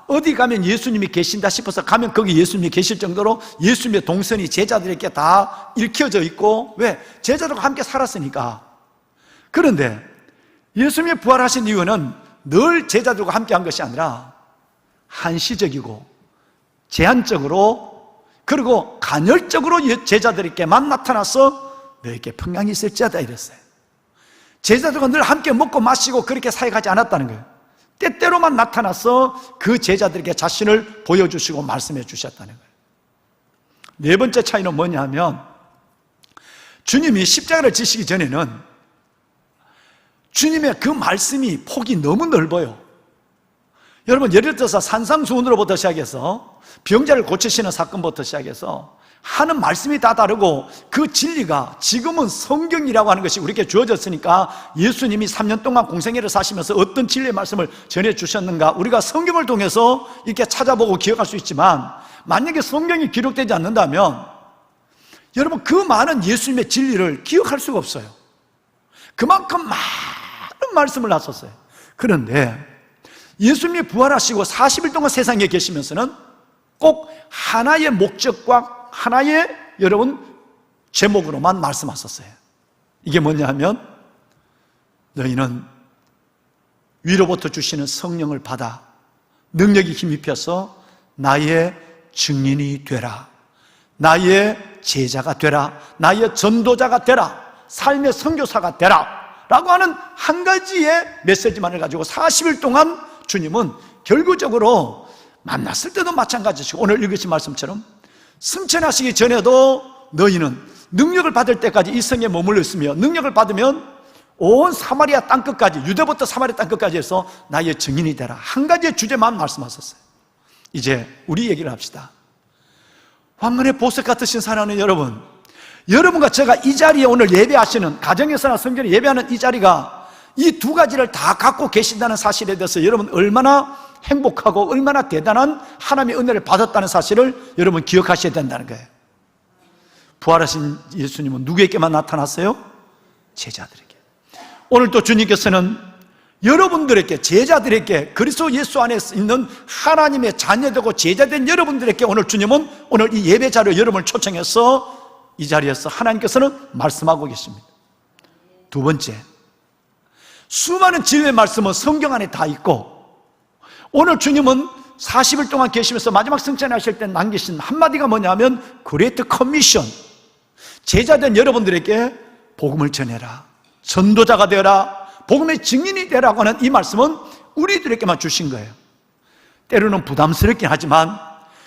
어디 가면 예수님이 계신다 싶어서 가면 거기 예수님이 계실 정도로 예수님의 동선이 제자들에게 다 읽혀져 있고, 왜? 제자들과 함께 살았으니까. 그런데 예수님이 부활하신 이유는 늘 제자들과 함께 한 것이 아니라 한시적이고 제한적으로 그리고 간헐적으로 제자들에게만 나타나서 너에게 평강이 있을지어다 이랬어요. 제자들과 늘 함께 먹고 마시고 그렇게 사역하지 않았다는 거예요. 때때로만 나타나서 그 제자들에게 자신을 보여주시고 말씀해 주셨다는 거예요. 네 번째 차이는 뭐냐 하면 주님이 십자가를 지시기 전에는 주님의 그 말씀이 폭이 너무 넓어요. 여러분, 예를 들어서 산상수훈으로부터 시작해서 병자를 고치시는 사건부터 시작해서 하는 말씀이 다 다르고 그 진리가 지금은 성경이라고 하는 것이 우리에게 주어졌으니까 예수님이 3년 동안 공생애를 사시면서 어떤 진리의 말씀을 전해주셨는가 우리가 성경을 통해서 이렇게 찾아보고 기억할 수 있지만, 만약에 성경이 기록되지 않는다면 여러분 그 많은 예수님의 진리를 기억할 수가 없어요. 그만큼 많은 말씀을 하셨어요. 그런데 예수님이 부활하시고 40일 동안 세상에 계시면서는 꼭 하나의 목적과 하나의 여러분 제목으로만 말씀하셨어요. 이게 뭐냐 하면 너희는 위로부터 주시는 성령을 받아 능력이 힘입혀서 나의 증인이 되라, 나의 제자가 되라, 나의 전도자가 되라, 삶의 선교사가 되라 라고 하는 한 가지의 메시지만을 가지고 40일 동안 주님은 결국적으로 만났을 때도 마찬가지시고 오늘 읽으신 말씀처럼 승천하시기 전에도 너희는 능력을 받을 때까지 이 성에 머물러 있으며 능력을 받으면 온 사마리아 땅끝까지, 유대부터 사마리아 땅끝까지 해서 나의 증인이 되라, 한 가지의 주제만 말씀하셨어요. 이제 우리 얘기를 합시다. 황금의 보석 같으신 사랑하는 여러분, 여러분과 제가 이 자리에 오늘 예배하시는, 가정에서나 성전에 예배하는 이 자리가 이 두 가지를 다 갖고 계신다는 사실에 대해서 여러분 얼마나 행복하고 얼마나 대단한 하나님의 은혜를 받았다는 사실을 여러분 기억하셔야 된다는 거예요. 부활하신 예수님은 누구에게만 나타났어요? 제자들에게. 오늘 또 주님께서는 여러분들에게, 제자들에게, 그리스도 예수 안에 있는 하나님의 자녀되고 제자된 여러분들에게 오늘 주님은 오늘 이 예배자로 여러분을 초청해서 이 자리에서 하나님께서는 말씀하고 계십니다. 두 번째, 수많은 진리의 말씀은 성경 안에 다 있고 오늘 주님은 40일 동안 계시면서 마지막 승천하실 때 남기신 한마디가 뭐냐면 그레이트 커미션, 제자된 여러분들에게 복음을 전해라, 전도자가 되어라, 복음의 증인이 되라고 하는 이 말씀은 우리들에게만 주신 거예요. 때로는 부담스럽긴 하지만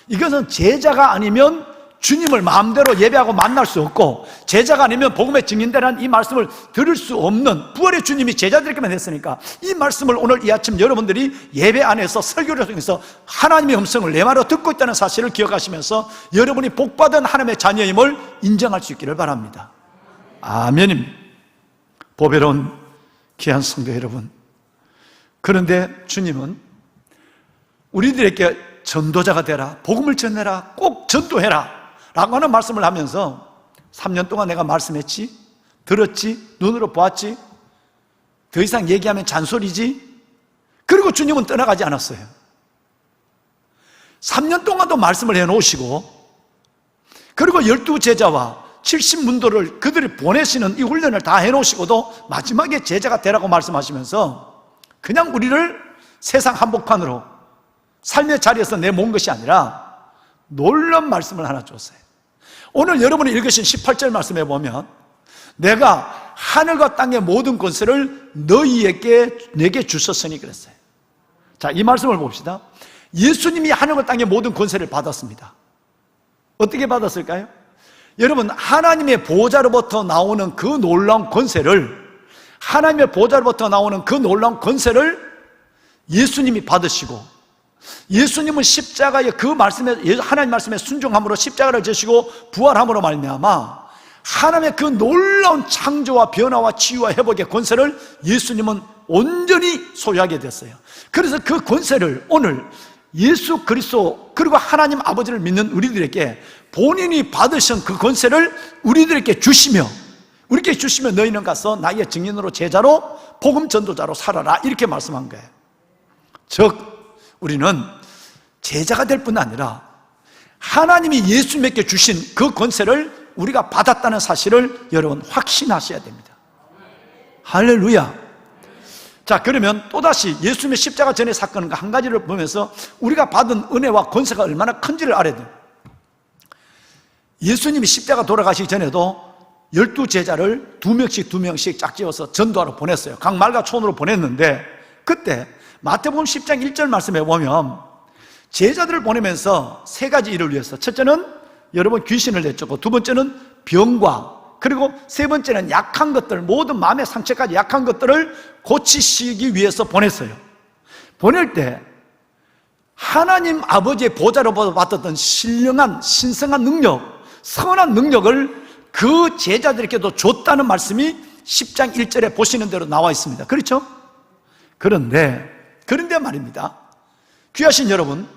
이것은 제자가 아니면 주님을 마음대로 예배하고 만날 수 없고, 제자가 아니면 복음의 증인되라는 이 말씀을 들을 수 없는, 부활의 주님이 제자들에게만 했으니까 이 말씀을 오늘 이 아침 여러분들이 예배 안에서 설교를 통해서 하나님의 음성을 내 말로 듣고 있다는 사실을 기억하시면서 여러분이 복받은 하나님의 자녀임을 인정할 수 있기를 바랍니다. 아멘입니다. 보배로운 귀한 성도 여러분, 그런데 주님은 우리들에게 전도자가 되라, 복음을 전해라, 꼭 전도해라 라고 하는 말씀을 하면서 3년 동안 내가 말씀했지, 들었지, 눈으로 보았지, 더 이상 얘기하면 잔소리지. 그리고 주님은 떠나가지 않았어요. 3년 동안도 말씀을 해놓으시고, 그리고 12제자와 70문도를 그들이 보내시는 이 훈련을 다 해놓으시고도 마지막에 제자가 되라고 말씀하시면서 그냥 우리를 세상 한복판으로 삶의 자리에서 내모은 것이 아니라 놀라운 말씀을 하나 줬어요. 오늘 여러분이 읽으신 18절 말씀에 보면 내가 하늘과 땅의 모든 권세를 내게 주셨으니 그랬어요. 자, 이 말씀을 봅시다. 예수님이 하늘과 땅의 모든 권세를 받았습니다. 어떻게 받았을까요? 여러분, 하나님의 보호자로부터 나오는 그 놀라운 권세를 하나님의 보좌로부터 나오는 그 놀라운 권세를 예수님이 받으시고, 예수님은 십자가의 그 말씀에, 하나님 말씀에 순종함으로 십자가를 지시고 부활함으로 말미암아 하나님의 그 놀라운 창조와 변화와 치유와 회복의 권세를 예수님은 온전히 소유하게 됐어요. 그래서 그 권세를 오늘 예수 그리스도 그리고 하나님 아버지를 믿는 우리들에게 본인이 받으신 그 권세를 우리들에게 주시며 너희는 가서 나의 증인으로 제자로 복음 전도자로 살아라, 이렇게 말씀한 거예요. 즉 우리는 제자가 될 뿐 아니라 하나님이 예수님에게 주신 그 권세를 우리가 받았다는 사실을 여러분 확신하셔야 됩니다. 할렐루야. 자, 그러면 또다시 예수님의 십자가 전의 사건과 한 가지를 보면서 우리가 받은 은혜와 권세가 얼마나 큰지를 알아야 돼요. 예수님이 십자가 돌아가시기 전에도 12제자를 2명씩 짝지어서 전도하러 보냈어요. 각 말과 촌으로 보냈는데, 그때 마태복음 10장 1절 말씀에 보면 제자들을 보내면서 세 가지 일을 위해서, 첫째는 여러분 귀신을 내쫓고, 두 번째는 병과, 그리고 세 번째는 약한 것들, 모든 마음의 상처까지 약한 것들을 고치시기 위해서 보냈어요. 보낼 때 하나님 아버지의 보좌로부터 받았던 신령한 신성한 능력, 선한 능력을 그 제자들에게도 줬다는 말씀이 10장 1절에 보시는 대로 나와 있습니다. 그렇죠? 그런데 말입니다, 귀하신 여러분,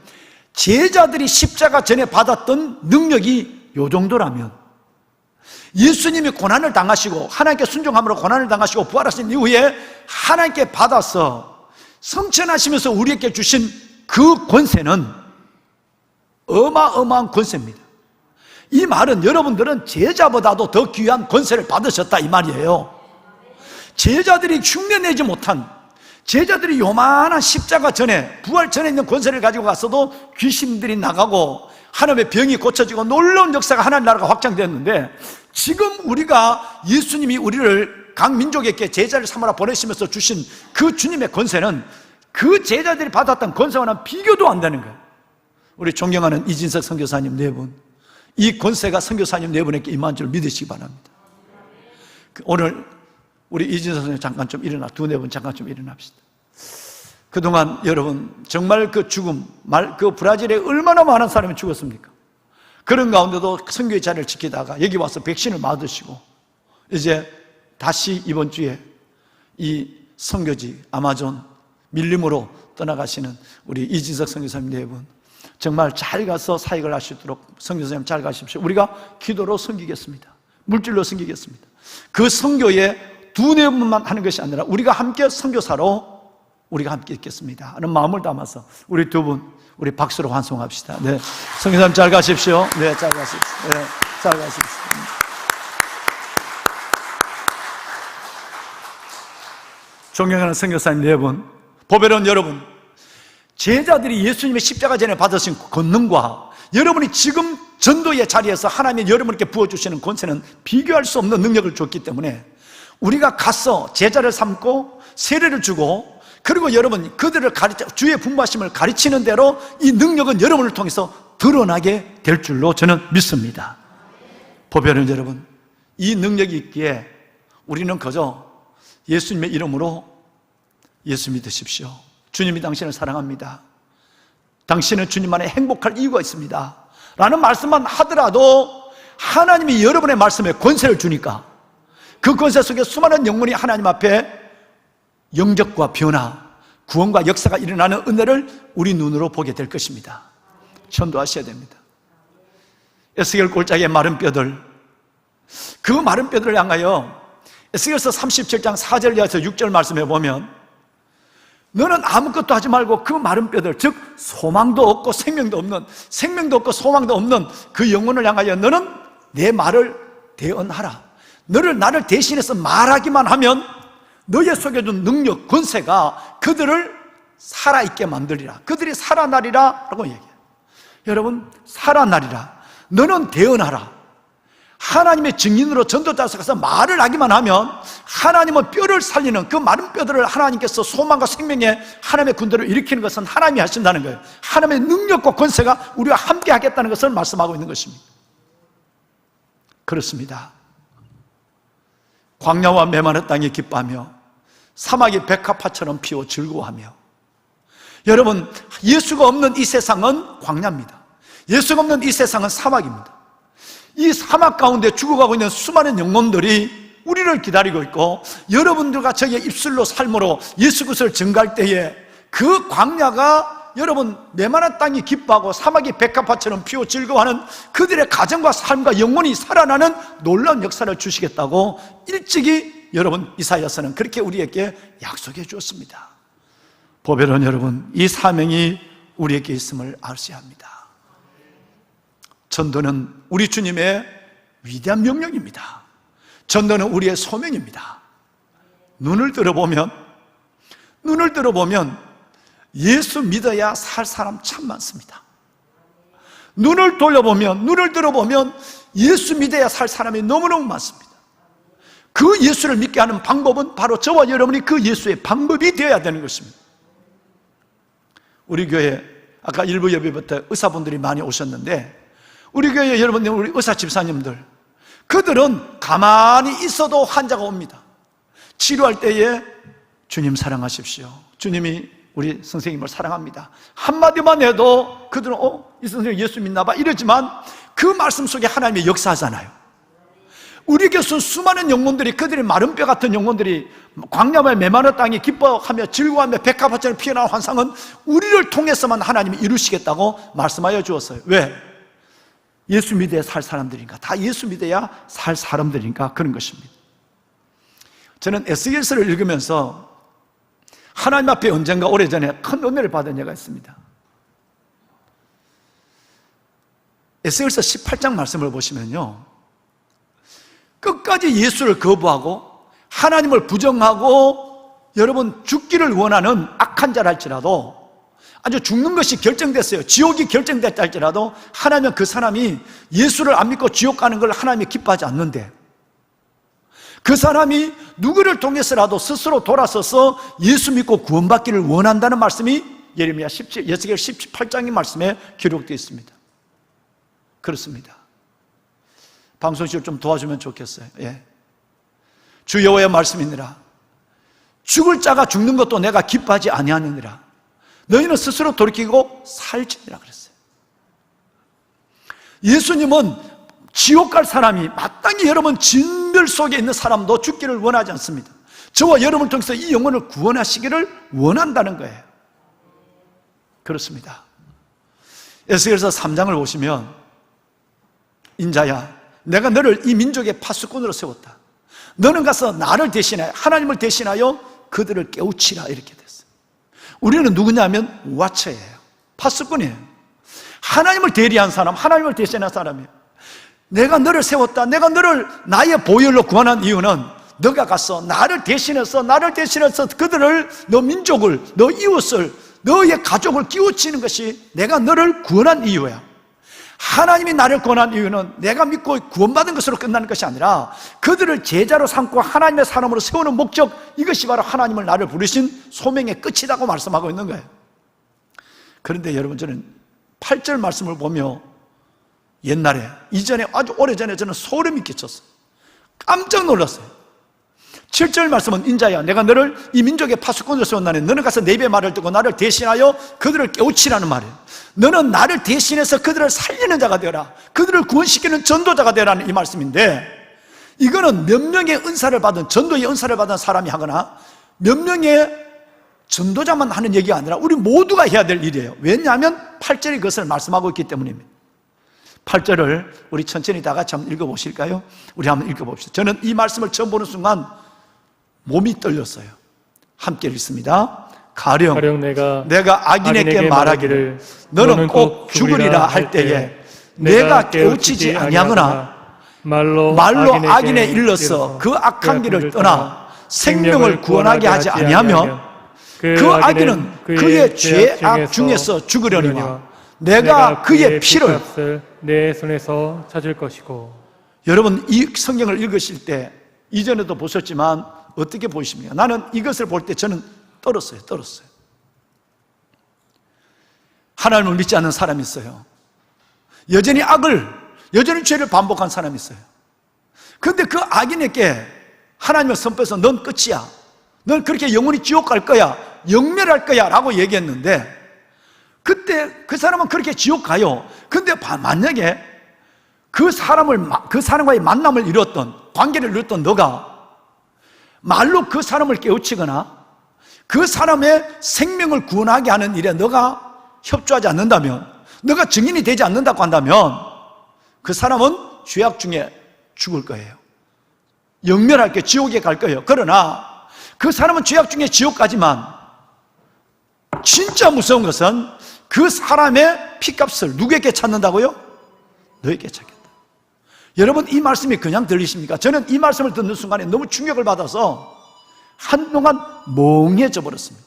제자들이 십자가 전에 받았던 능력이 요 정도라면 예수님이 고난을 당하시고 하나님께 순종함으로 고난을 당하시고 부활하신 이후에 하나님께 받아서 성천하시면서 우리에게 주신 그 권세는 어마어마한 권세입니다. 이 말은 여러분들은 제자보다도 더 귀한 권세를 받으셨다, 이 말이에요. 제자들이 흉내내지 못한, 제자들이 요만한 십자가 전에, 부활 전에 있는 권세를 가지고 갔어도 귀신들이 나가고 하나님의 병이 고쳐지고 놀라운 역사가 하나님 나라가 확장되었는데, 지금 우리가 예수님이 우리를 각 민족에게 제자를 삼아라 보내시면서 주신 그 주님의 권세는 그 제자들이 받았던 권세와는 비교도 안 되는 거예요. 우리 존경하는 이진석 선교사님 네 분, 이 권세가 선교사님 네 분에게 임한 줄 믿으시기 바랍니다. 오늘 우리 이진석 선생님 잠깐 좀 일어나, 두네 분 잠깐 좀 일어납시다. 그동안 여러분 정말 그 죽음, 그 브라질에 얼마나 많은 사람이 죽었습니까? 그런 가운데도 선교의 자리를 지키다가 여기 와서 백신을 맞으시고, 이제 다시 이번 주에 이 선교지 아마존 밀림으로 떠나가시는 우리 이진석 선교사님 네 분, 정말 잘 가서 사역을 하시도록 선교사님 잘 가십시오. 우리가 기도로 섬기겠습니다. 물질로 섬기겠습니다. 그 선교에 두네 분만 하는 것이 아니라 우리가 함께 선교사로 우리가 함께 있겠습니다 하는 마음을 담아서 우리 두 분, 우리 박수로 환송합시다. 네, 선교사님 잘 가십시오. 네, 잘 가십시오. 네, 잘 가십시오. 존경하는 선교사님 네 분, 보배로운 여러분, 제자들이 예수님의 십자가 전에 받으신 권능과 여러분이 지금 전도의 자리에서 하나님이 여러분께 부어주시는 권세는 비교할 수 없는 능력을 줬기 때문에 우리가 가서 제자를 삼고 세례를 주고, 그리고 여러분 그들을 주의 분부하심을 가르치는 대로 이 능력은 여러분을 통해서 드러나게 될 줄로 저는 믿습니다. 보배로운 여러분, 이 능력이 있기에 우리는 그저 예수님의 이름으로 예수 믿으십시오. 주님이 당신을 사랑합니다. 당신은 주님 안에 행복할 이유가 있습니다 라는 말씀만 하더라도 하나님이 여러분의 말씀에 권세를 주니까 그 권세 속에 수많은 영혼이 하나님 앞에 영접과 변화, 구원과 역사가 일어나는 은혜를 우리 눈으로 보게 될 것입니다. 전도하셔야 됩니다. 에스겔 골짜기의 마른 뼈들, 그 마른 뼈들을 향하여 에스겔서 37장 4절 이하에서 6절 말씀에 보면, 너는 아무것도 하지 말고 그 마른 뼈들, 즉 소망도 없고 생명도 없는 그 영혼을 향하여 너는 내 말을 대언하라. 나를 대신해서 말하기만 하면 너의 속에 둔 능력, 권세가 그들을 살아있게 만들리라. 그들이 살아나리라 라고 얘기해요. 여러분, 살아나리라. 너는 대언하라. 하나님의 증인으로 전도자로서 가서 말을 하기만 하면 하나님은 뼈를 살리는 그 마른 뼈들을 하나님께서 소망과 생명의 하나님의 군대를 일으키는 것은 하나님이 하신다는 거예요. 하나님의 능력과 권세가 우리와 함께 하겠다는 것을 말씀하고 있는 것입니다. 그렇습니다. 광야와 메마른 땅에 기뻐하며 사막이 백합화처럼 피워 즐거워하며. 여러분, 예수가 없는 이 세상은 광야입니다. 예수가 없는 이 세상은 사막입니다. 이 사막 가운데 죽어가고 있는 수많은 영혼들이 우리를 기다리고 있고, 여러분들과 저의 입술로 삶으로 예수 그리스도를 증거할 때에 그 광야가 여러분 메마른 땅이 기뻐하고 사막이 백합화처럼 피워 즐거워하는 그들의 가정과 삶과 영혼이 살아나는 놀라운 역사를 주시겠다고 일찍이 여러분 이사야서는 그렇게 우리에게 약속해 주었습니다. 보배로운 여러분, 이 사명이 우리에게 있음을 아셔야 합니다. 전도는 우리 주님의 위대한 명령입니다. 전도는 우리의 소명입니다. 눈을 들어보면 예수 믿어야 살 사람 참 많습니다. 눈을 들어보면 예수 믿어야 살 사람이 너무너무 많습니다. 그 예수를 믿게 하는 방법은 바로 저와 여러분이 그 예수의 방법이 되어야 되는 것입니다. 우리 교회 아까 일부 예배부터 의사분들이 많이 오셨는데, 우리 교회 여러분들, 우리 의사 집사님들, 그들은 가만히 있어도 환자가 옵니다. 치료할 때에 주님 사랑하십시오, 주님이 우리 선생님을 사랑합니다, 한마디만 해도 그들은 이 선생님 예수 믿나 봐 이러지만 그 말씀 속에 하나님의 역사하잖아요. 우리 교수 수많은 영혼들이, 그들의 마른 뼈 같은 영혼들이 광야와 메마른 땅에 기뻐하며 즐거워하며 백합화처럼 피어나는 환상은 우리를 통해서만 하나님이 이루시겠다고 말씀하여 주었어요. 왜? 예수 믿어야 살 사람들이니까. 다 예수 믿어야 살 사람들이니까 그런 것입니다. 저는 에스겔서를 읽으면서 하나님 앞에 언젠가 오래전에 큰 은혜를 받은 예가 있습니다. 에스겔서 18장 말씀을 보시면요, 끝까지 예수를 거부하고 하나님을 부정하고 여러분 죽기를 원하는 악한 자랄지라도, 아주 죽는 것이 결정됐어요, 지옥이 결정됐다 할지라도 하나님은 그 사람이 예수를 안 믿고 지옥 가는 걸 하나님이 기뻐하지 않는데, 그 사람이 누구를 통해서라도 스스로 돌아서서 예수 믿고 구원받기를 원한다는 말씀이 예레미야 17, 에스겔 18장의 말씀에 기록되어 있습니다. 그렇습니다. 방송실을 좀 도와주면 좋겠어요. 예. 주 여호와의 말씀이니라. 죽을 자가 죽는 것도 내가 기뻐하지 아니하느니라. 너희는 스스로 돌이키고 살지니라 그랬어요. 예수님은 지옥 갈 사람이 마땅히 여러분 진멸 속에 있는 사람도 죽기를 원하지 않습니다. 저와 여러분을 통해서 이 영혼을 구원하시기를 원한다는 거예요. 그렇습니다. 에스겔서 3장을 보시면, 인자야, 내가 너를 이 민족의 파수꾼으로 세웠다. 너는 가서 나를 대신하여, 하나님을 대신하여 그들을 깨우치라, 이렇게 됐어요. 우리는 누구냐면 와처예요. 파수꾼이에요. 하나님을 대리한 사람, 하나님을 대신한 사람이에요. 내가 너를 세웠다, 내가 너를 나의 보혈로 구원한 이유는 너가 가서 나를 대신해서 그들을, 너 민족을, 너 이웃을, 너의 가족을 깨우치는 것이 내가 너를 구원한 이유야. 하나님이 나를 구원한 이유는 내가 믿고 구원받은 것으로 끝나는 것이 아니라 그들을 제자로 삼고 하나님의 사람으로 세우는 목적, 이것이 바로 하나님을 나를 부르신 소명의 끝이라고 말씀하고 있는 거예요. 그런데 여러분, 저는 8절 말씀을 보며 옛날에, 이전에, 아주 오래전에 저는 소름이 끼쳤어요. 깜짝 놀랐어요. 7절 말씀은, 인자야, 내가 너를 이 민족의 파수꾼으로 세웠나니 너는 가서 내 입에 말을 듣고 나를 대신하여 그들을 깨우치라는 말이에요. 너는 나를 대신해서 그들을 살리는 자가 되어라, 그들을 구원시키는 전도자가 되어라는 이 말씀인데, 이거는 몇 명의 은사를 받은, 전도의 은사를 받은 사람이 하거나 몇 명의 전도자만 하는 얘기가 아니라 우리 모두가 해야 될 일이에요. 왜냐하면 8절이 그것을 말씀하고 있기 때문입니다. 8절을 우리 천천히 다 같이 한번 읽어보실까요? 우리 한번 읽어봅시다. 저는 이 말씀을 처음 보는 순간 몸이 떨렸어요. 함께 읽습니다. 가령 내가 악인에게 말하기를 너는 꼭 죽으리라 할 때에 내가 깨우치지 아니하거나 말로 악인에 일러서 그 악한 길을 떠나 생명을 구원하게 하지 아니하면 그 악인은 그의 죄악 중에서 죽으려니와 내가 그의 피를 내 손에서 찾을 것이고. 여러분, 이 성경을 읽으실 때 이전에도 보셨지만 어떻게 보십니까? 나는 이것을 볼 때 저는 떨었어요. 하나님을 믿지 않는 사람이 있어요. 여전히 죄를 반복한 사람이 있어요. 그런데 그 악인에게 하나님의 선포에서 넌 끝이야, 넌 그렇게 영원히 지옥 갈 거야, 영멸할 거야 라고 얘기했는데, 그때 그 사람은 그렇게 지옥 가요. 근데 만약에 그 사람과의 만남을 이뤘던, 관계를 이뤘던 너가 말로 그 사람을 깨우치거나 그 사람의 생명을 구원하게 하는 일에 너가 협조하지 않는다면, 너가 증인이 되지 않는다고 한다면 그 사람은 죄악 중에 죽을 거예요. 영멸할 게 지옥에 갈 거예요. 그러나 그 사람은 죄악 중에 지옥 가지만 진짜 무서운 것은 그 사람의 피값을 누구에게 찾는다고요? 너에게 찾겠다. 여러분, 이 말씀이 그냥 들리십니까? 저는 이 말씀을 듣는 순간에 너무 충격을 받아서 한동안 멍해져 버렸습니다.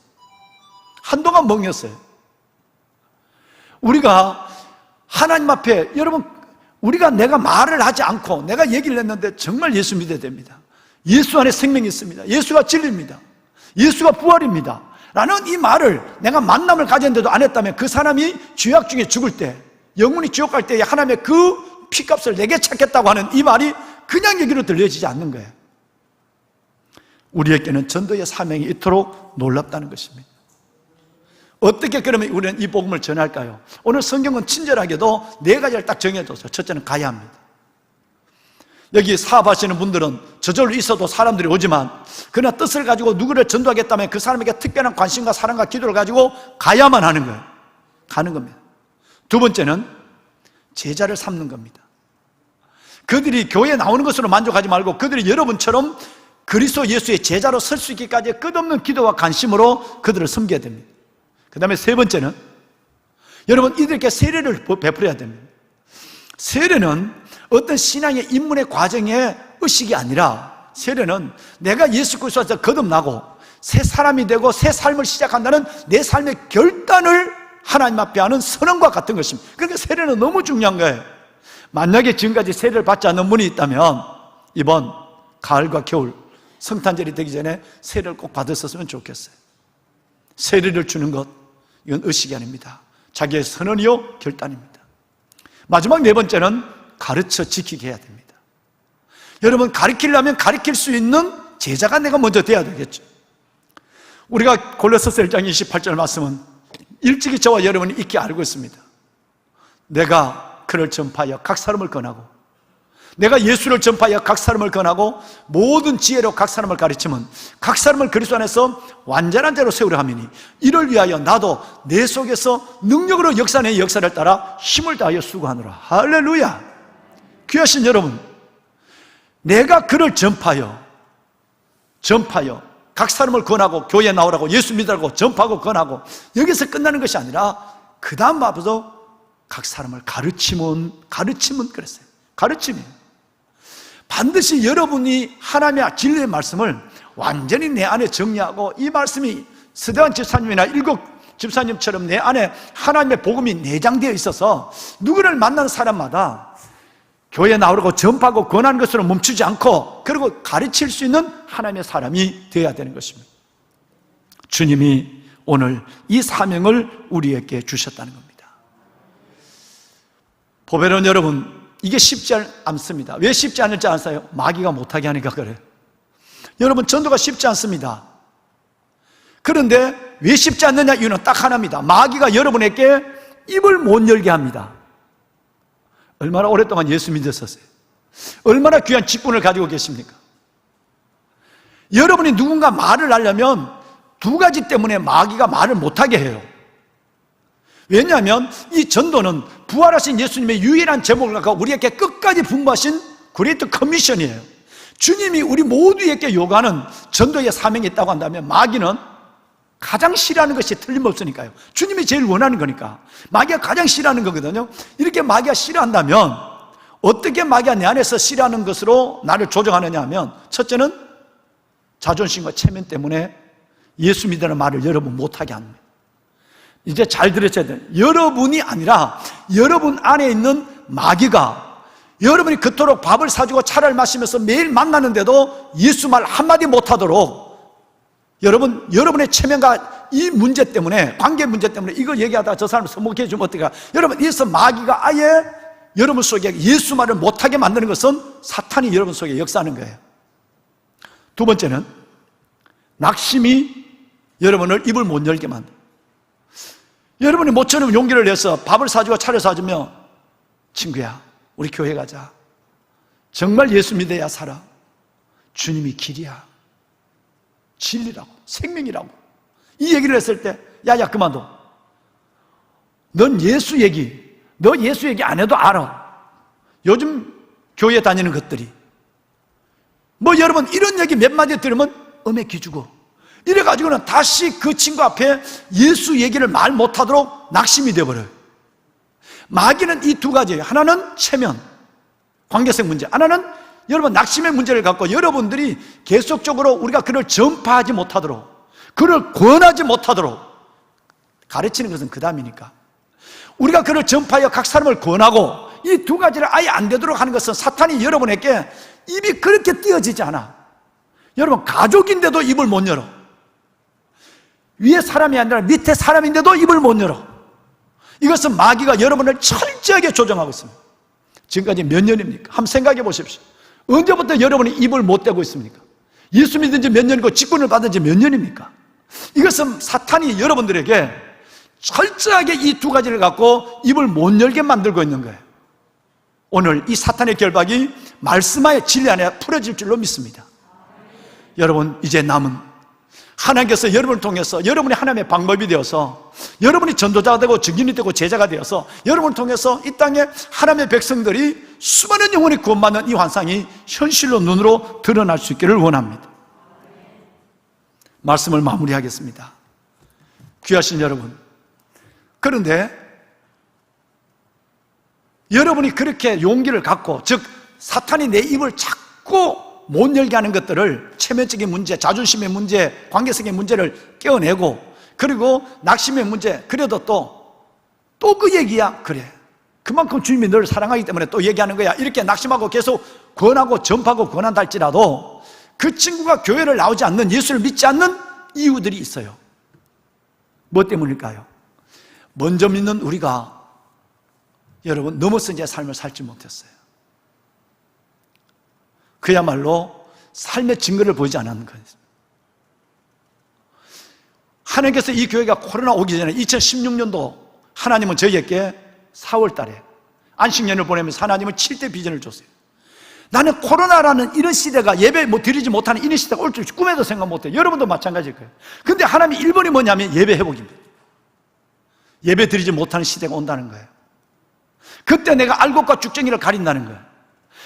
한동안 멍했어요. 우리가 하나님 앞에, 여러분, 우리가 내가 말을 하지 않고 내가 얘기를 했는데 정말 예수 믿어야 됩니다. 예수 안에 생명이 있습니다. 예수가 진리입니다. 예수가 부활입니다 라는 이 말을 내가 만남을 가졌는데도 안 했다면 그 사람이 죄악 중에 죽을 때, 영원히 지옥 갈 때에 하나님의 그 피값을 내게 찾겠다고 하는 이 말이 그냥 얘기로 들려지지 않는 거예요. 우리에게는 전도의 사명이 이토록 놀랍다는 것입니다. 어떻게 그러면 우리는 이 복음을 전할까요? 오늘 성경은 친절하게도 4가지를 딱 정해줬어요. 첫째는 가야 합니다. 여기 사업하시는 분들은 저절로 있어도 사람들이 오지만, 그러나 뜻을 가지고 누구를 전도하겠다면 그 사람에게 특별한 관심과 사랑과 기도를 가지고 가야만 하는 거예요. 가는 겁니다. 두 번째는 제자를 삼는 겁니다. 그들이 교회에 나오는 것으로 만족하지 말고 그들이 여러분처럼 그리스도 예수의 제자로 설 수 있기까지 끝없는 기도와 관심으로 그들을 섬겨야 됩니다. 그 다음에 세 번째는 여러분, 이들에게 세례를 베풀어야 됩니다. 세례는 어떤 신앙의 입문의 과정의 의식이 아니라, 세례는 내가 예수 그리스도에서 거듭나고 새 사람이 되고 새 삶을 시작한다는 내 삶의 결단을 하나님 앞에 하는 선언과 같은 것입니다. 그러니까 세례는 너무 중요한 거예요. 만약에 지금까지 세례를 받지 않는 분이 있다면 이번 가을과 겨울 성탄절이 되기 전에 세례를 꼭 받았었으면 좋겠어요. 세례를 주는 것, 이건 의식이 아닙니다. 자기의 선언이요 결단입니다. 마지막 네 번째는 가르쳐 지키게 해야 됩니다. 여러분, 가르치려면 가르칠 수 있는 제자가 내가 먼저 돼야 되겠죠. 우리가 골로새서 1장 28절 말씀은 일찍이 저와 여러분이 익히 알고 있습니다. 내가 그를 전파하여 각 사람을 권하고, 내가 예수를 전파하여 각 사람을 권하고 모든 지혜로 각 사람을 가르치면 각 사람을 그리스도 안에서 완전한 자로 세우려 함이니, 이를 위하여 나도 내 속에서 능력으로 역사의 역사를 따라 힘을 다하여 수고하노라. 할렐루야. 귀하신 여러분, 내가 그를 전파하여 각 사람을 권하고 교회에 나오라고, 예수 믿으라고 전파하고 권하고, 여기서 끝나는 것이 아니라 그 다음 바보도 각 사람을 가르치면 그랬어요. 가르치면 반드시 여러분이 하나님의 진리의 말씀을 완전히 내 안에 정리하고, 이 말씀이 스데반 집사님이나 일곱 집사님처럼 내 안에 하나님의 복음이 내장되어 있어서 누구를 만나는 사람마다 교회에 나오라고 전파하고 권하는 것으로 멈추지 않고, 그리고 가르칠 수 있는 하나님의 사람이 되어야 되는 것입니다. 주님이 오늘 이 사명을 우리에게 주셨다는 겁니다. 보배로운 여러분, 이게 쉽지 않습니다. 왜 쉽지 않을지 아세요? 마귀가 못하게 하니까 그래요. 여러분, 전도가 쉽지 않습니다. 그런데 왜 쉽지 않느냐? 이유는 딱 하나입니다. 마귀가 여러분에게 입을 못 열게 합니다. 얼마나 오랫동안 예수 믿으셨어요? 얼마나 귀한 직분을 가지고 계십니까? 여러분이 누군가 말을 하려면 두 가지 때문에 마귀가 말을 못하게 해요. 왜냐하면 이 전도는 부활하신 예수님의 유일한 제목을 갖고 우리에게 끝까지 분부하신 그레이트 커미션이에요. 주님이 우리 모두에게 요구하는 전도의 사명이 있다고 한다면 마귀는 가장 싫어하는 것이 틀림없으니까요. 주님이 제일 원하는 거니까 마귀가 가장 싫어하는 거거든요. 이렇게 마귀가 싫어한다면 어떻게 마귀가 내 안에서 싫어하는 것으로 나를 조정하느냐 하면, 첫째는 자존심과 체면 때문에 예수 믿으라는 말을 여러분 못하게 합니다. 이제 잘 들으셔야 돼요. 여러분이 아니라 여러분 안에 있는 마귀가 여러분이 그토록 밥을 사주고 차를 마시면서 매일 만나는데도 예수 말 한마디 못하도록, 여러분의 체면과 이 문제 때문에, 관계 문제 때문에 이걸 얘기하다가 저 사람을 서먹해 주면 어떡해요? 여러분, 이래서 마귀가 아예 여러분 속에 예수 말을 못하게 만드는 것은 사탄이 여러분 속에 역사하는 거예요. 두 번째는 낙심이 여러분을 입을 못 열게 만들어요. 여러분이 모처럼 용기를 내서 밥을 사주고 차려 사주면 친구야, 우리 교회 가자. 정말 예수 믿어야 살아. 주님이 길이야, 진리라고, 생명이라고. 이 얘기를 했을 때 야야 그만둬. 넌 예수 얘기, 너 예수 얘기 안 해도 알아. 요즘 교회 다니는 것들이 뭐 여러분 이런 얘기 몇 마디 들으면 음에 기주고 이래가지고는 다시 그 친구 앞에 예수 얘기를 말 못하도록 낙심이 되어버려요. 마귀는 이 두 가지예요. 하나는 체면, 관계성 문제, 하나는 여러분 낙심의 문제를 갖고 여러분들이 계속적으로 우리가 그를 전파하지 못하도록, 그를 권하지 못하도록, 가르치는 것은 그 다음이니까 우리가 그를 전파하여 각 사람을 권하고 이 두 가지를 아예 안 되도록 하는 것은 사탄이 여러분에게 입이 그렇게 띄어지지 않아. 여러분 가족인데도 입을 못 열어. 위에 사람이 아니라 밑에 사람인데도 입을 못 열어. 이것은 마귀가 여러분을 철저하게 조정하고 있습니다. 지금까지 몇 년입니까? 한번 생각해 보십시오. 언제부터 여러분이 입을 못 대고 있습니까? 예수 믿은 지 몇 년이고 직분을 받은 지 몇 년입니까? 이것은 사탄이 여러분들에게 철저하게 이 두 가지를 갖고 입을 못 열게 만들고 있는 거예요. 오늘 이 사탄의 결박이 말씀하여 진리 안에 풀어질 줄로 믿습니다. 여러분 이제 남은 하나님께서 여러분을 통해서 여러분이 하나님의 방법이 되어서 여러분이 전도자가 되고 증인이 되고 제자가 되어서 여러분을 통해서 이 땅에 하나님의 백성들이 수많은 영혼이 구원받는 이 환상이 현실로 눈으로 드러날 수 있기를 원합니다. 말씀을 마무리하겠습니다. 귀하신 여러분, 그런데 여러분이 그렇게 용기를 갖고, 즉 사탄이 내 입을 자꾸 못 열게 하는 것들을, 체면적인 문제, 자존심의 문제, 관계성의 문제를 깨어내고, 그리고 낙심의 문제, 그래도 또 그 얘기야. 그래, 그만큼 주님이 너를 사랑하기 때문에 또 얘기하는 거야. 이렇게 낙심하고 계속 권하고 전파하고 권한다 할지라도 그 친구가 교회를 나오지 않는, 예수를 믿지 않는 이유들이 있어요. 뭐 때문일까요? 먼저 믿는 우리가 여러분 넘어선 제 삶을 살지 못했어요. 그야말로 삶의 증거를 보이지 않았는 거예요. 하나님께서 이 교회가 코로나 오기 전에 2016년도 하나님은 저희에게 4월 달에 안식년을 보내면서 하나님은 7대 비전을 줬어요. 나는 코로나라는 이런 시대가, 예배 드리지 못하는 이런 시대가 올 줄 꿈에도 생각 못해요. 여러분도 마찬가지일 거예요. 근데 하나님의 1번이 뭐냐면 예배 회복입니다. 예배 드리지 못하는 시대가 온다는 거예요. 그때 내가 알곡과 죽정이를 가린다는 거예요.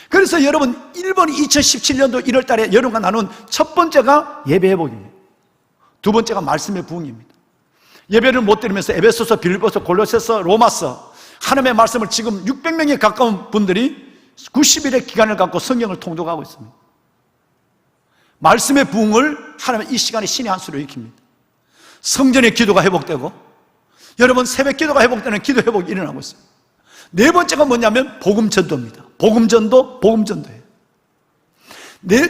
그래서 여러분 1번이 2017년도 1월 달에 여러분과 나눈 첫 번째가 예배 회복입니다. 두 번째가 말씀의 부흥입니다. 예배를 못 드리면서 에베소서, 빌립보서, 골로새서, 로마서 하나님의 말씀을 지금 600명에 가까운 분들이 90일의 기간을 갖고 성경을 통독하고 있습니다. 말씀의 부흥을 하나님은 이 시간에 신의 한 수로 일으킵니다. 성전의 기도가 회복되고, 여러분 새벽 기도가 회복되는 기도 회복이 일어나고 있어요. 네 번째가 뭐냐면 복음 전도입니다. 복음 전도예요.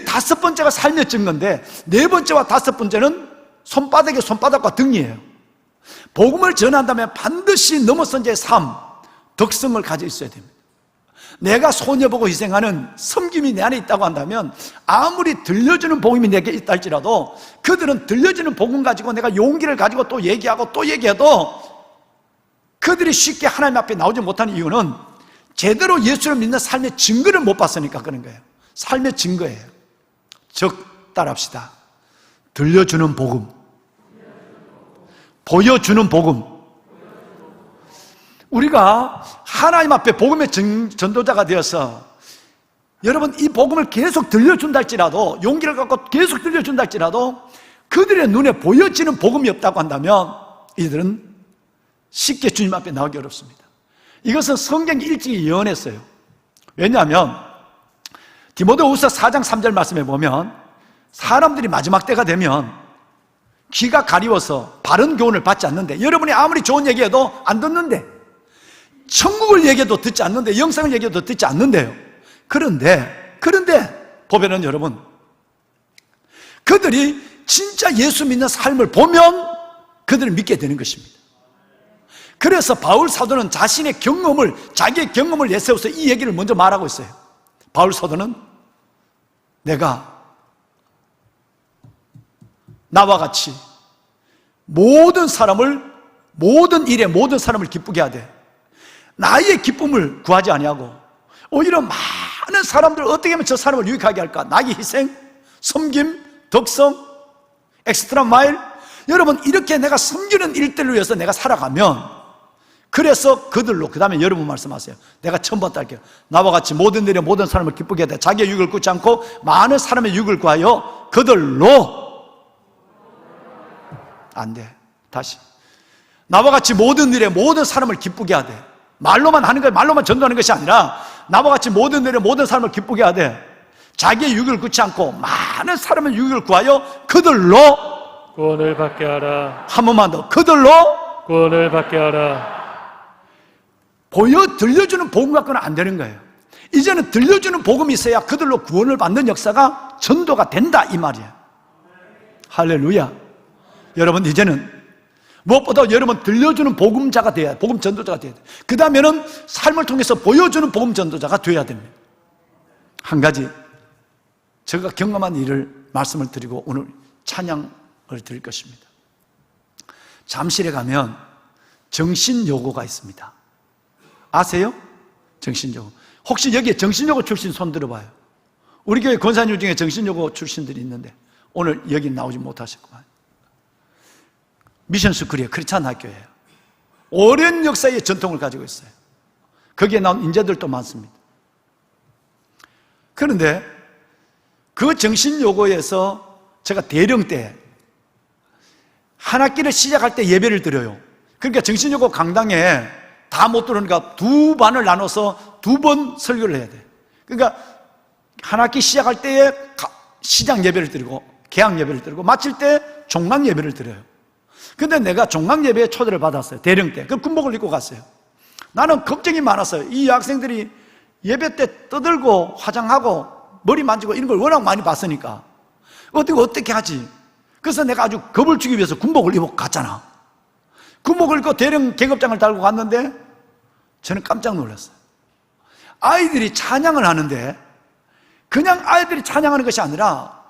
다섯 번째가 삶의 증거인데, 네 번째와 다섯 번째는 손바닥과 등이에요. 복음을 전한다면 반드시 넘어선 자의 삶, 덕성을 가지고 있어야 됩니다. 내가 손해보고 희생하는 섬김이 내 안에 있다고 한다면, 아무리 들려주는 복음이 내게 있다 할지라도 그들은 들려주는 복음 가지고 내가 용기를 가지고 또 얘기하고 또 얘기해도 그들이 쉽게 하나님 앞에 나오지 못하는 이유는 제대로 예수를 믿는 삶의 증거를 못 봤으니까 그런 거예요. 삶의 증거예요. 즉 따라합시다. 들려주는 복음, 보여주는 복음. 우리가 하나님 앞에 복음의 전도자가 되어서 여러분 이 복음을 계속 들려준다 할지라도, 용기를 갖고 계속 들려준다 할지라도 그들의 눈에 보여지는 복음이 없다고 한다면 이들은 쉽게 주님 앞에 나오기 어렵습니다. 이것은 성경이 일찍이 예언했어요. 왜냐하면 디모데후서 4장 3절 말씀에 보면 사람들이 마지막 때가 되면 귀가 가리워서 바른 교훈을 받지 않는데, 여러분이 아무리 좋은 얘기해도 안 듣는데, 천국을 얘기해도 듣지 않는데, 영생을 얘기해도 듣지 않는데요. 그런데 보배는 여러분, 그들이 진짜 예수 믿는 삶을 보면 그들을 믿게 되는 것입니다. 그래서 바울 사도는 자기의 경험을 내세워서 이 얘기를 먼저 말하고 있어요. 바울 사도는 내가 나와 같이 모든 사람을, 모든 일에 모든 사람을 기쁘게 하되 나의 기쁨을 구하지 아니하고 오히려 많은 사람들 어떻게 하면 저 사람을 유익하게 할까? 나의 희생, 섬김, 덕성, 엑스트라 마일. 여러분, 이렇게 내가 섬기는 일들을 위해서 내가 살아가면, 그래서 그들로, 그 다음에 여러분 말씀하세요. 내가 처음부터 할게요. 나와 같이 모든 일에 모든 사람을 기쁘게 하되 자기의 유익을 구하지 않고 많은 사람의 유익을 구하여 그들로. 안 돼. 다시. 나와 같이 모든 일에 모든 사람을 기쁘게 하되, 말로만 하는 거예요. 말로만 전도하는 것이 아니라 나와 같이 모든 일에 모든 사람을 기쁘게 하되 자기의 유익을 구치 않고 많은 사람의 유익을 구하여 그들로 구원을 받게 하라. 한 번만 더. 그들로 구원을 받게 하라. 들려주는 복음 갖고는 안 되는 거예요. 이제는 들려주는 복음이 있어야 그들로 구원을 받는 역사가 전도가 된다, 이 말이에요. 할렐루야. 여러분, 이제는 무엇보다 여러분 들려주는 복음자가 돼야 돼. 복음 전도자가 돼야 돼. 그 다음에는 삶을 통해서 보여주는 복음 전도자가 돼야 됩니다. 한 가지 제가 경험한 일을 말씀을 드리고 오늘 찬양을 드릴 것입니다. 잠실에 가면 정신요고가 있습니다. 아세요? 정신요고. 혹시 여기에 정신요고 출신 손 들어봐요. 우리 교회 권사님 중에 정신요고 출신들이 있는데 오늘 여기 나오지 못하셨구만. 미션스쿨이에요. 크리스찬 학교예요. 오랜 역사의 전통을 가지고 있어요. 거기에 나온 인재들도 많습니다. 그런데 그 정신요고에서 제가 대령 때 한 학기를 시작할 때 예배를 드려요. 그러니까 정신요고 강당에 다 못 들어오니까 두 반을 나눠서 두 번 설교를 해야 돼. 그러니까 한 학기 시작할 때에 시작 예배를 드리고 개학 예배를 드리고 마칠 때 종강 예배를 드려요. 근데 내가 종강 예배에 초대를 받았어요. 대령 때. 그 군복을 입고 갔어요. 나는 걱정이 많았어요. 이 학생들이 예배 때 떠들고 화장하고 머리 만지고 이런 걸 워낙 많이 봤으니까 어떻게 하지? 그래서 내가 아주 겁을 주기 위해서 군복을 입고 갔잖아. 군복을 입고 대령 계급장을 달고 갔는데 저는 깜짝 놀랐어요. 아이들이 찬양을 하는데 그냥 아이들이 찬양하는 것이 아니라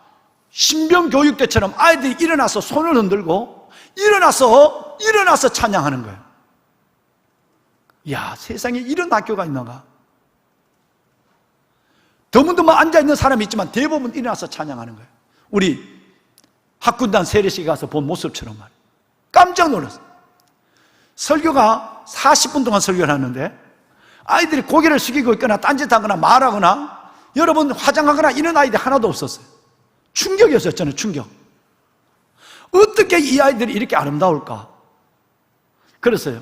신병교육 때처럼 아이들이 일어나서 손을 흔들고 일어나서 찬양하는 거예요. 이야, 세상에 이런 학교가 있나가? 드문드문 앉아있는 사람이 있지만 대부분 일어나서 찬양하는 거예요. 우리 학군단 세례식에 가서 본 모습처럼 말이에요. 깜짝 놀랐어요. 설교가 40분 동안 설교를 하는데 아이들이 고개를 숙이고 있거나 딴짓하거나 말하거나 여러분 화장하거나 이런 아이들이 하나도 없었어요. 충격이었어요. 저는 충격. 어떻게 이 아이들이 이렇게 아름다울까? 그랬어요.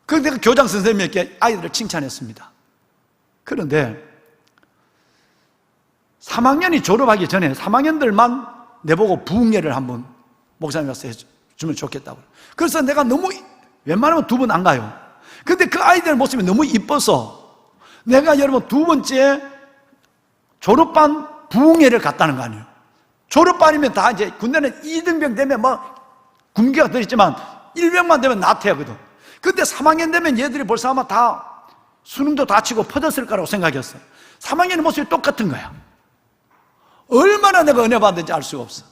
그런데 그 교장 선생님에게 아이들을 칭찬했습니다. 그런데 3학년이 졸업하기 전에 3학년들만 내보고 부흥회를 한번 목사님 와서 해주면 좋겠다고. 그래서 내가 너무 웬만하면 두 번 안 가요. 근데 그 아이들 모습이 너무 이뻐서 내가 여러분 두 번째 졸업반 부흥회를 갔다는 거 아니에요. 졸업반이면 다 이제 군대는 2등병 되면 뭐 군기가 들있지만 1병만 되면 나태하거든. 근데 3학년 되면 얘들이 벌써 아마 다 수능도 다 치고 퍼졌을 거라고 생각했어요. 3학년의 모습이 똑같은 거야. 얼마나 내가 은혜 받는지 알 수가 없어.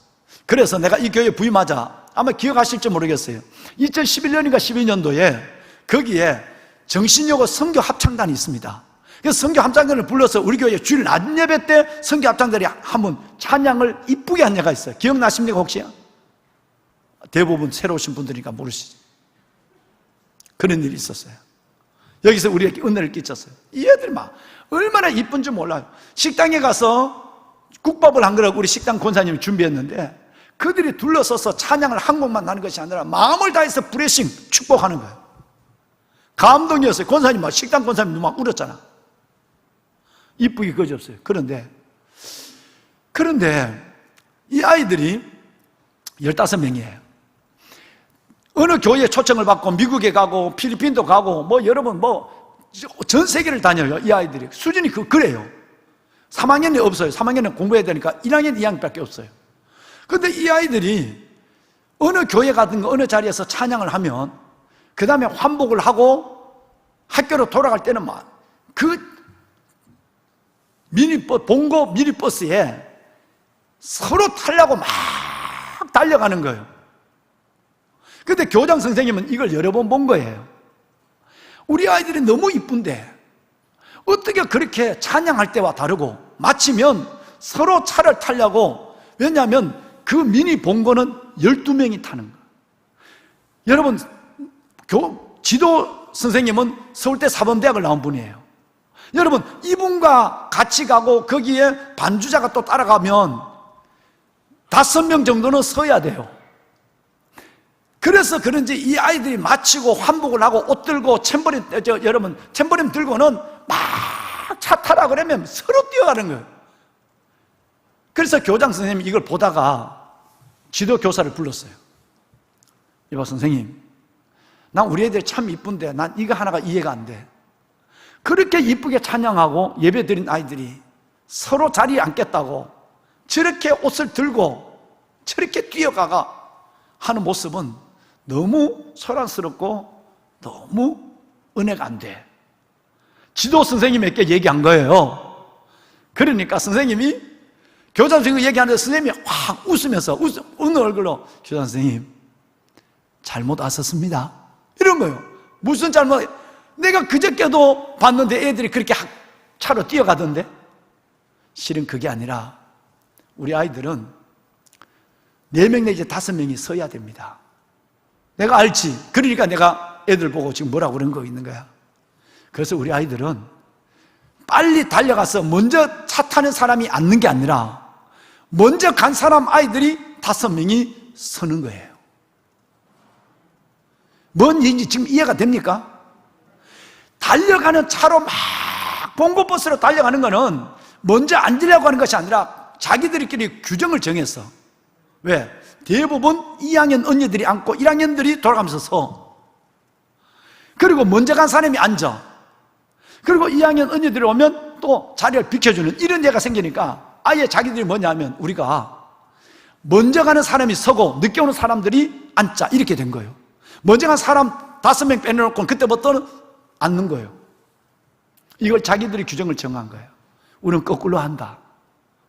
그래서 내가 이 교회 부임하자 아마 기억하실지 모르겠어요. 2011년인가 12년도에 거기에 정신요고 선교 합창단이 있습니다. 그래서 선교 합창단을 불러서 우리 교회 주일 낮 예배 때 선교 합창단이 한번 찬양을 이쁘게 한 예가 있어요. 기억나십니까 혹시? 대부분 새로 오신 분들이니까 모르시죠. 그런 일이 있었어요. 여기서 우리에게 은혜를 끼쳤어요. 이 애들 막 얼마나 이쁜지 몰라요. 식당에 가서 국밥을 한 그릇 우리 식당 권사님이 준비했는데 그들이 둘러서서 찬양을 한 곡만 하는 것이 아니라 마음을 다해서 브레싱 축복하는 거예요. 감동이었어요. 권사님 막 식당 권사님 막 울었잖아. 이쁘기 그지없어요. 그런데 이 아이들이 15명이에요. 어느 교회에 초청을 받고 미국에 가고 필리핀도 가고 뭐 여러분 뭐 전 세계를 다녀요. 이 아이들이 수준이 그래요. 3학년이 없어요. 3학년은 공부해야 되니까 1학년, 2학년밖에 없어요. 그런데 이 아이들이 어느 교회 가든가 어느 자리에서 찬양을 하면 그 다음에 환복을 하고 학교로 돌아갈 때는 막 그 본고 미니버스에 서로 타려고 막 달려가는 거예요. 근데 교장 선생님은 이걸 여러 번 본 거예요. 우리 아이들이 너무 이쁜데 어떻게 그렇게 찬양할 때와 다르고 마치면 서로 차를 타려고, 왜냐하면 그 미니 봉고는 12명이 타는 거예요. 여러분, 지도 선생님은 서울대 사범대학을 나온 분이에요. 여러분, 이분과 같이 가고 거기에 반주자가 또 따라가면 5명 정도는 서야 돼요. 그래서 그런지 이 아이들이 마치고 환복을 하고 옷 들고 여러분 챔버림 들고는 막 차 타라 그러면 서로 뛰어가는 거예요. 그래서 교장 선생님이 이걸 보다가 지도 교사를 불렀어요. 이봐 선생님, 난 우리 애들 참 이쁜데 난 이거 하나가 이해가 안 돼. 그렇게 이쁘게 찬양하고 예배 드린 아이들이 서로 자리에 앉겠다고 저렇게 옷을 들고 저렇게 뛰어가가 하는 모습은 너무 소란스럽고 너무 은혜가 안 돼. 지도 선생님에게 얘기한 거예요. 그러니까 선생님이, 교장 선생님이 얘기하는데 선생님이 확 웃으면서 웃는 얼굴로 교장 선생님 잘못 왔었습니다 이런 거예요. 무슨 잘못? 내가 그저께도 봤는데 애들이 그렇게 차로 뛰어가던데. 실은 그게 아니라 우리 아이들은 4명 내지 5명이 서야 됩니다. 내가 알지. 그러니까 내가 애들 보고 지금 뭐라고 그런 거 있는 거야. 그래서 우리 아이들은 빨리 달려가서 먼저 차 타는 사람이 앉는 게 아니라 먼저 간 사람 아이들이 5명이 서는 거예요. 뭔 얘기인지 지금 이해가 됩니까? 달려가는 차로 막 봉고버스로 달려가는 거는 먼저 앉으려고 하는 것이 아니라 자기들끼리 규정을 정했어. 왜? 대부분 2학년 언니들이 앉고 1학년들이 돌아가면서 서. 그리고 먼저 간 사람이 앉아. 그리고 2학년 언니들이 오면 또 자리를 비켜주는 이런 예가 생기니까 아예 자기들이 뭐냐면 우리가 먼저 가는 사람이 서고 늦게 오는 사람들이 앉자 이렇게 된 거예요. 먼저 간 사람 5명 빼내놓고 그때부터는 앉는 거예요. 이걸 자기들이 규정을 정한 거예요. 우리는 거꾸로 한다.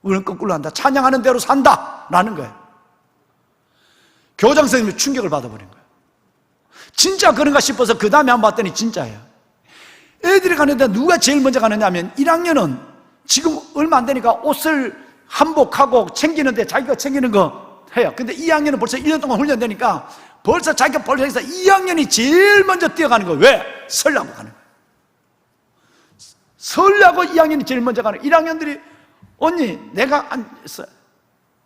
우리는 거꾸로 한다. 찬양하는 대로 산다 라는 거예요. 교장 선생님이 충격을 받아버린 거예요. 진짜 그런가 싶어서 그 다음에 한번 봤더니 진짜예요. 애들이 가는데 누가 제일 먼저 가느냐 하면 1학년은 지금 얼마 안 되니까 옷을 한복하고 챙기는데 자기가 챙기는 거 해요. 근데 2학년은 벌써 1년 동안 훈련되니까 벌써 자기가 벌써 2학년이 제일 먼저 뛰어가는 거예요. 왜? 설라고 가는 거예요. 설라고 2학년이 제일 먼저 가는 거예요. 1학년들이 언니 내가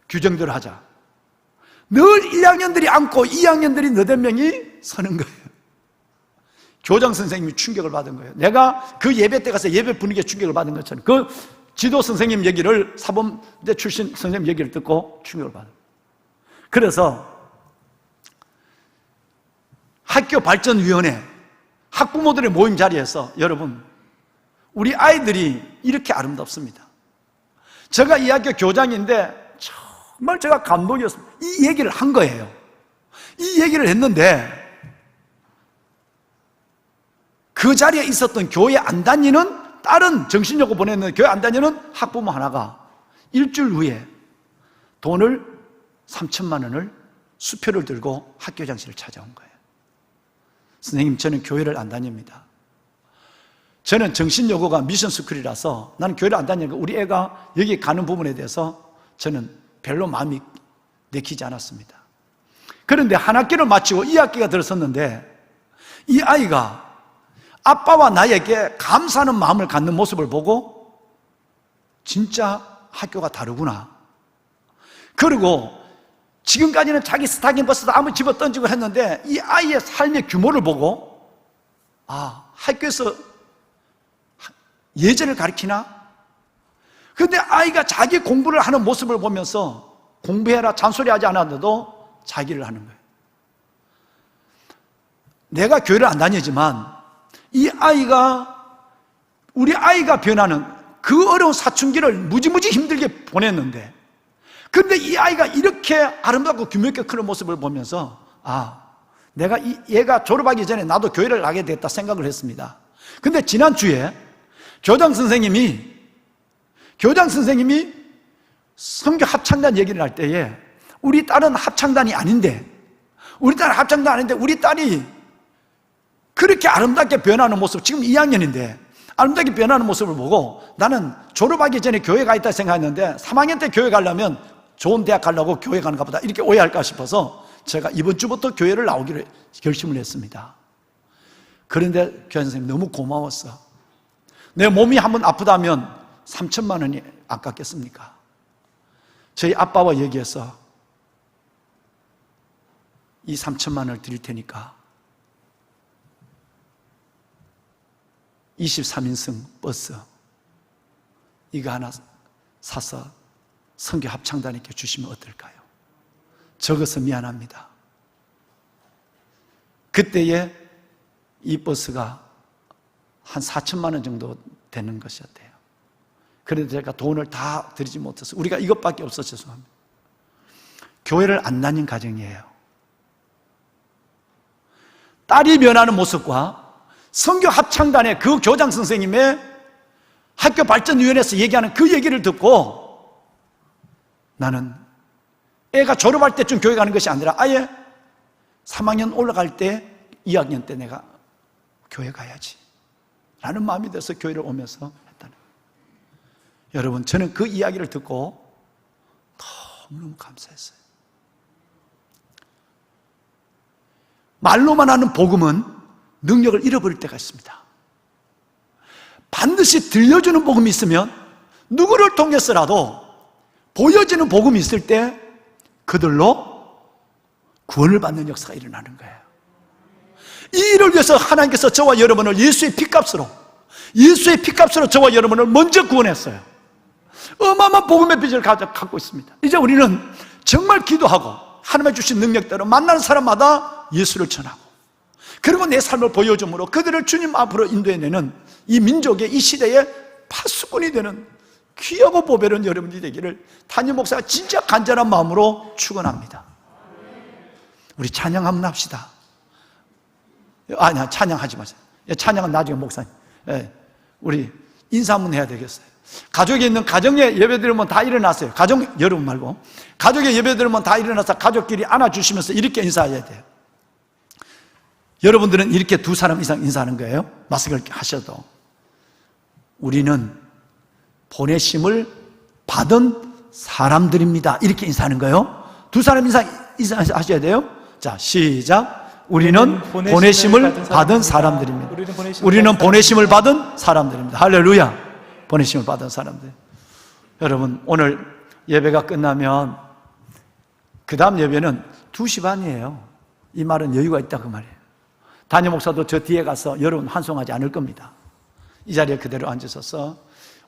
규정대로 하자. 늘 1학년들이 앉고 2학년들이 8명이 서는 거예요. 교장 선생님이 충격을 받은 거예요. 내가 그 예배 때 가서 예배 분위기에 충격을 받은 것처럼 그 지도 선생님 얘기를, 사범대 출신 선생님 얘기를 듣고 충격을 받아요. 그래서 학교발전위원회 학부모들의 모임 자리에서 여러분 우리 아이들이 이렇게 아름답습니다. 제가 이 학교 교장인데 정말 제가 감동이었습니다. 이 얘기를 한 거예요. 이 얘기를 했는데 그 자리에 있었던 교회 안 다니는 다른 정신여고 보냈는 교회 안 다니는 학부모 하나가 일주일 후에 돈을 3천만 원을 수표를 들고 학교장실을 찾아온 거예요. 선생님 저는 교회를 안 다닙니다. 저는 정신여고가 미션스쿨이라서 나는 교회를 안 다니니까 우리 애가 여기 가는 부분에 대해서 저는 별로 마음이 내키지 않았습니다. 그런데 한 학기를 마치고 2학기가 들어섰는데 이 아이가 아빠와 나에게 감사하는 마음을 갖는 모습을 보고 진짜 학교가 다르구나. 그리고 지금까지는 자기 스타킹 벗어서 아무 집어 던지고 했는데 이 아이의 삶의 규모를 보고 학교에서 예절을 가르치나? 근데 아이가 자기 공부를 하는 모습을 보면서 공부해라 잔소리하지 않았는데도 자기를 하는 거예요. 내가 교회를 안 다니지만 이 아이가, 우리 아이가 변하는 그 어려운 사춘기를 무지무지 힘들게 보냈는데 근데 이 아이가 이렇게 아름답고 규모 있게 크는 모습을 보면서 내가 얘가 졸업하기 전에 나도 교회를 가게 됐다 생각을 했습니다. 근데 지난주에 교장 선생님이 성교 합창단 얘기를 할 때에 우리 딸은 합창단이 아닌데, 우리 딸이 그렇게 아름답게 변하는 모습, 지금 2학년인데 아름답게 변하는 모습을 보고 나는 졸업하기 전에 교회 가 있다 생각했는데 3학년 때 교회 가려면 좋은 대학 가려고 교회 가는가 보다 이렇게 오해할까 싶어서 제가 이번 주부터 교회를 나오기로 결심을 했습니다. 그런데 교회 선생님 너무 고마웠어. 내 몸이 한번 아프다면 3천만 원이 아깝겠습니까? 저희 아빠와 얘기해서 이 3천만 원을 드릴 테니까 23인승 버스 이거 하나 사서 선교 합창단에게 주시면 어떨까요? 적어서 미안합니다. 그때에 이 버스가 한 4천만 원 정도 되는 것이었대요. 그런데 제가 돈을 다 드리지 못해서 우리가 이것밖에 없어서 죄송합니다. 교회를 안 다닌 가정이에요. 딸이 변하는 모습과 선교 합창단의 그 교장 선생님의 학교 발전위원회에서 얘기하는 그 얘기를 듣고 나는 애가 졸업할 때쯤 교회 가는 것이 아니라 아예 3학년 올라갈 때 2학년 때 내가 교회 가야지 라는 마음이 돼서 교회를 오면서 했다는 거예요. 여러분, 저는 그 이야기를 듣고 너무너무 감사했어요. 말로만 하는 복음은 능력을 잃어버릴 때가 있습니다. 반드시 들려주는 복음이 있으면 누구를 통해서라도 보여지는 복음이 있을 때 그들로 구원을 받는 역사가 일어나는 거예요. 이 일을 위해서 하나님께서 저와 여러분을 예수의 피값으로 저와 여러분을 먼저 구원했어요. 어마어마한 복음의 빚을 갖고 있습니다. 이제 우리는 정말 기도하고 하나님의 주신 능력대로 만나는 사람마다 예수를 전하고 그리고 내 삶을 보여줌으로 그들을 주님 앞으로 인도해내는 이 민족의 이 시대의 파수꾼이 되는 귀하고 보배로운 여러분이 되기를 담임 목사가 진짜 간절한 마음으로 축원합니다. 우리 찬양 한번 합시다. 아니야, 찬양하지 마세요. 찬양은 나중에 목사님. 우리 인사 한번 해야 되겠어요. 가족이 있는 가정에 예배드리면 다 일어났어요. 가정, 여러분 말고 가족에 예배드리면 다 일어나서 가족끼리 안아주시면서 이렇게 인사해야 돼요. 여러분들은 이렇게 두 사람 이상 인사하는 거예요. 마스크를 하셔도. 우리는 보내심을 받은 사람들입니다. 이렇게 인사하는 거예요. 두 사람 이상 인사하셔야 돼요. 자, 시작. 우리는 보내심을 받은 사람들입니다. 우리는 보내심을 받은 사람들입니다. 할렐루야. 보내심을 받은 사람들. 여러분, 오늘 예배가 끝나면 그 다음 예배는 2시 반이에요. 이 말은 여유가 있다 그 말이에요. 담임 목사도 저 뒤에 가서 여러분 환송하지 않을 겁니다. 이 자리에 그대로 앉으셔서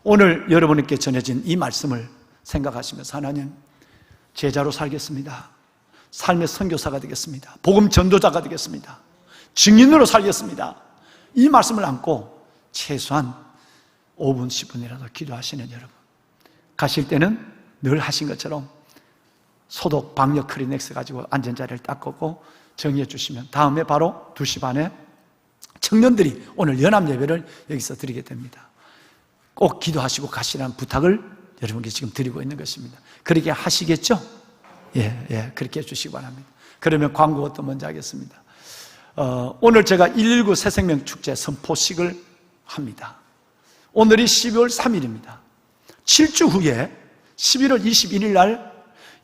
오늘 여러분께 전해진 이 말씀을 생각하시면서 하나님, 제자로 살겠습니다. 삶의 선교사가 되겠습니다. 복음 전도자가 되겠습니다. 증인으로 살겠습니다. 이 말씀을 안고 최소한 5분, 10분이라도 기도하시는 여러분, 가실 때는 늘 하신 것처럼 소독, 방역 크리넥스 가지고 앉은 자리를 닦고 정리해 주시면 다음에 바로 2시 반에 청년들이 오늘 연합 예배를 여기서 드리게 됩니다. 꼭 기도하시고 가시라는 부탁을 여러분께 지금 드리고 있는 것입니다. 그렇게 하시겠죠? 예, 그렇게 해주시기 바랍니다. 그러면 광고부터 먼저 하겠습니다. 오늘 제가 119 새생명 축제 선포식을 합니다. 오늘이 12월 3일입니다. 7주 후에 11월 21일 날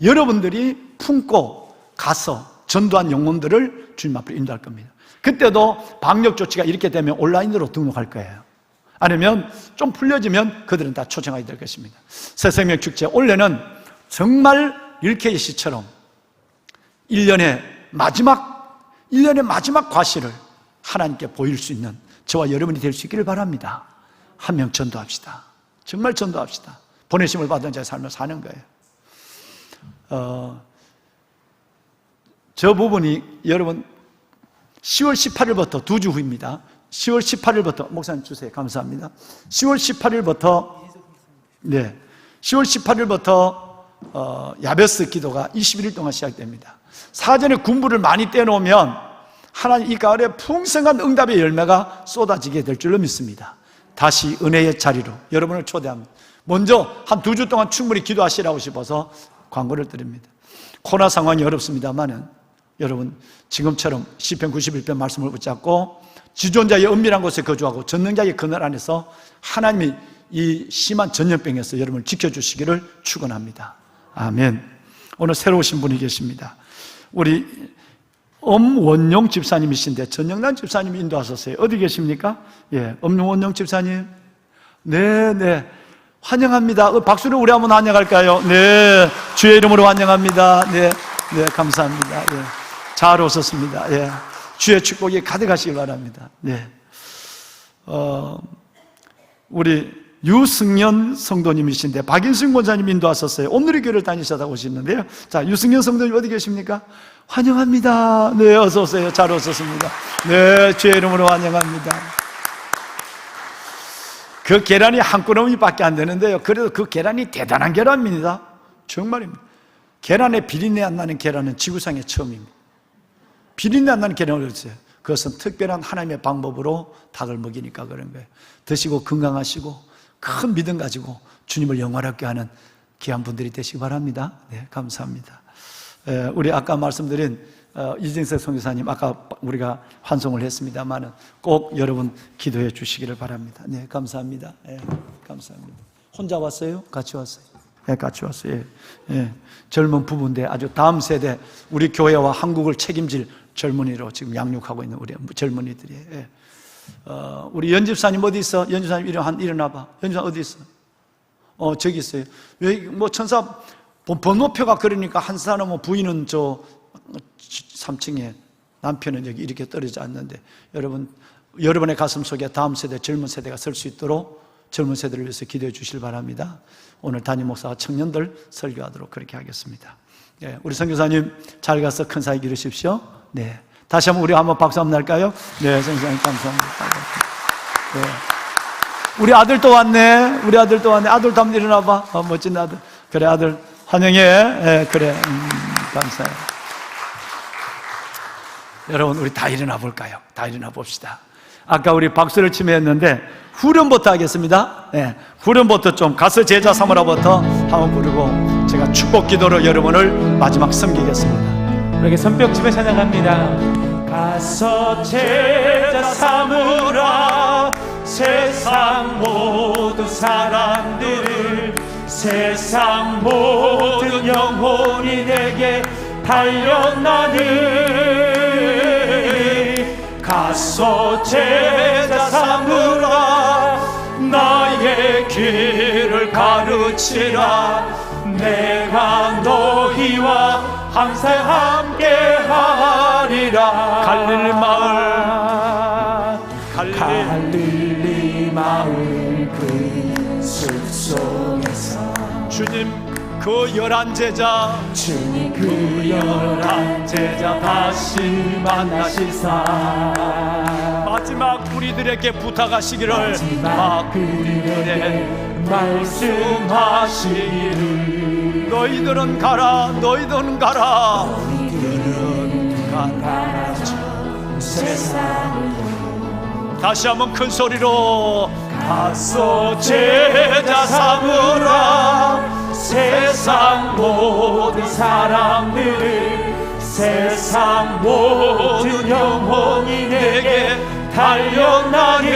여러분들이 품고 가서 전도한 영혼들을 주님 앞으로 인도할 겁니다. 그때도 방역 조치가 이렇게 되면 온라인으로 등록할 거예요. 아니면 좀 풀려지면 그들은 다 초청하게 될 것입니다. 새생명 축제 올해는 정말 일케이 씨처럼 1년의 마지막 과실을 하나님께 보일 수 있는 저와 여러분이 될 수 있기를 바랍니다. 한 명 전도합시다. 정말 전도합시다. 보내심을 받은 자의 삶을 사는 거예요. 저 부분이 여러분 10월 18일부터 2주 후입니다. 10월 18일부터 목사님 주세요. 감사합니다. 10월 18일부터 야베스 기도가 21일 동안 시작됩니다. 사전에 군부를 많이 떼놓으면 하나님 이 가을에 풍성한 응답의 열매가 쏟아지게 될 줄로 믿습니다. 다시 은혜의 자리로 여러분을 초대합니다. 먼저 한 2주 동안 충분히 기도하시라고 싶어서 광고를 드립니다. 코로나 상황이 어렵습니다만은 여러분 지금처럼 시편 91편 말씀을 붙잡고 지존자의 은밀한 곳에 거주하고 전능자의 그늘 안에서 하나님이 이 심한 전염병에서 여러분을 지켜주시기를 축원합니다. 아멘. 오늘 새로 오신 분이 계십니다. 우리 엄원용 집사님이신데 전영란 집사님이 인도하셨어요. 어디 계십니까? 예, 엄원용 집사님. 네. 환영합니다. 박수로 우리 한번 환영할까요? 네, 주의 이름으로 환영합니다. 네, 감사합니다. 예, 잘 오셨습니다. 예, 주의 축복이 가득하시기 바랍니다. 네, 우리 유승연 성도님이신데 박인승 권사님 인도하셨어요. 온누리 교회를 다니셨다고 오시는데요. 자, 유승연 성도님 어디 계십니까? 환영합니다. 네, 어서 오세요. 잘 오셨습니다. 네, 주의 이름으로 환영합니다. 그 계란이 한 꾸러미밖에 안 되는데요. 그래도 그 계란이 대단한 계란입니다. 정말입니다. 계란에 비린내 안 나는 계란은 지구상에 처음입니다. 비린내 안 나는 계란을 드세요. 그것은 특별한 하나님의 방법으로 닭을 먹이니까 그런 거예요. 드시고 건강하시고 큰 믿음 가지고 주님을 영화롭게 하는 귀한 분들이 되시기 바랍니다. 네, 감사합니다. 우리 아까 말씀드린 이진석 선교사님 아까 우리가 환송을 했습니다만은 꼭 여러분 기도해 주시기를 바랍니다. 네, 감사합니다. 네, 감사합니다. 혼자 왔어요? 같이 왔어요? 네, 같이 왔어요. 예, 젊은 부부인데 아주 다음 세대 우리 교회와 한국을 책임질 젊은이로 지금 양육하고 있는 우리 젊은이들이에요. 예. 우리 연집사님 어디 있어? 연집사님 일어나봐. 연집사님 어디 있어? 저기 있어요. 왜 뭐 천사 번호표가 그러니까 한 사람은 부인은 저 3층에 남편은 여기 이렇게 떨어져 앉는데 여러분의 가슴 속에 다음 세대 젊은 세대가 설 수 있도록 젊은 세대를 위해서 기도해 주시길 바랍니다. 오늘 담임 목사가 청년들 설교하도록 그렇게 하겠습니다. 네, 우리 선교사님 잘 가서 큰 사이 이루십시오. 네, 다시 한번 우리 한번 박수 한번 날까요? 네, 선교사님 감사합니다. 네. 우리 아들 또 왔네. 우리 아들 또 왔네. 아들도 한번 일어나봐. 멋진 아들. 그래 아들 환영해. 네, 그래. 감사해요. 여러분 우리 다 일어나 볼까요? 다 일어나 봅시다. 아까 우리 박수를 치며 했는데 후렴부터 하겠습니다. 네, 후렴부터 좀 가서 제자 삼으라부터 한번 부르고 제가 축복 기도로 여러분을 마지막 섬기겠습니다. 우리에게 손뼉치며 찬양합니다. 가서 제자 삼으라 세상 모든 사람들을 세상 모든 영혼이 내게 달려나는 가서 제자 삼으라 나의 길을 가르치라 내가 너희와 항상 함께하리라 갈릴리 마을 그 숲속에서 주님 그 11제자 주님 그 11제자 다시 만나시사 마지막 우리들에게 부탁하시기를 마지막 우리들에게 말씀하시기를 너희들은 가라 너희들은 가라 세상을 다시 한번 큰 소리로 가서 제자 삼으라 세상 모든 사람들을 세상 모든 영혼이 내게 달려나니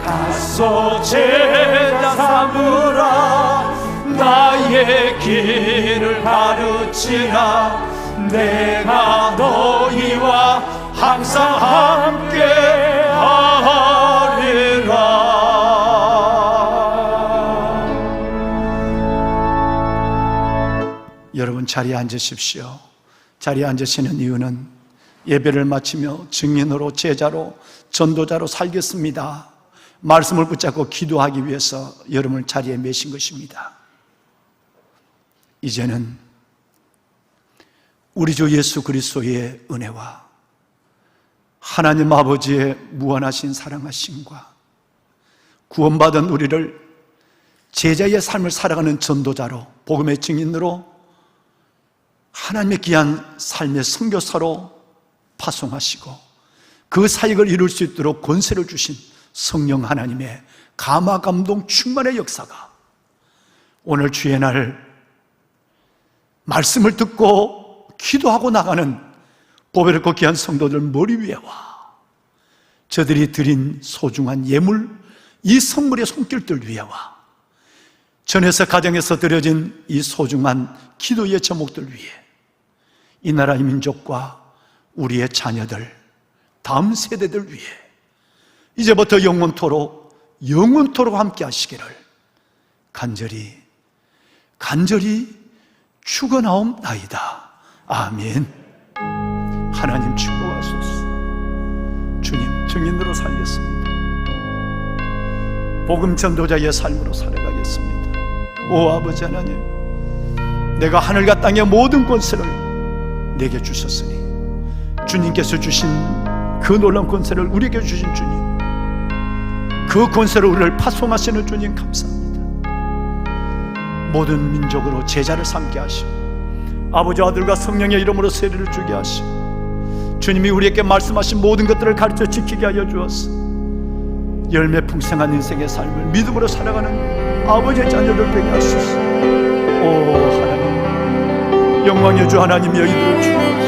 가서 제자 삼으라 나의 길을 가르치라 내가 너희와 항상 함께 하리라. 여러분 자리에 앉으십시오. 자리에 앉으시는 이유는 예배를 마치며 증인으로 제자로 전도자로 살겠습니다 말씀을 붙잡고 기도하기 위해서 여러분을 자리에 매신 것입니다. 이제는 우리 주 예수 그리스도의 은혜와 하나님 아버지의 무한하신 사랑하심과 구원받은 우리를 제자의 삶을 살아가는 전도자로 복음의 증인으로 하나님의 귀한 삶의 선교사로 파송하시고 그 사역을 이룰 수 있도록 권세를 주신 성령 하나님의 감화 감동 충만의 역사가 오늘 주의 날 말씀을 듣고 기도하고 나가는 보배롭고 귀한 성도들 머리 위에 와 저들이 드린 소중한 예물, 이 선물의 손길들 위에 와 전에서 가정에서 드려진 이 소중한 기도의 제목들 위에 이 나라의 민족과 우리의 자녀들, 다음 세대들 위해 이제부터 영원토록 함께 하시기를 간절히 축원하옵나이다. 아멘. 하나님 축복하소서. 주님 증인으로 살겠습니다. 복음 전도자의 삶으로 살아가겠습니다. 오 아버지 하나님, 내가 하늘과 땅의 모든 권세를 내게 주셨으니 주님께서 주신 그 놀라운 권세를 우리에게 주신 주님, 그 권세로 우리를 파송하시는 주님 감사합니다. 모든 민족으로 제자를 삼게 하시고 아버지 아들과 성령의 이름으로 세례를 주게 하시고 주님이 우리에게 말씀하신 모든 것들을 가르쳐 지키게 하여 주었어 열매 풍성한 인생의 삶을 믿음으로 살아가는 아버지의 자녀들 되게 하소서. 오 하나님, 영광의 주 하나님, 여기를 주옵소서.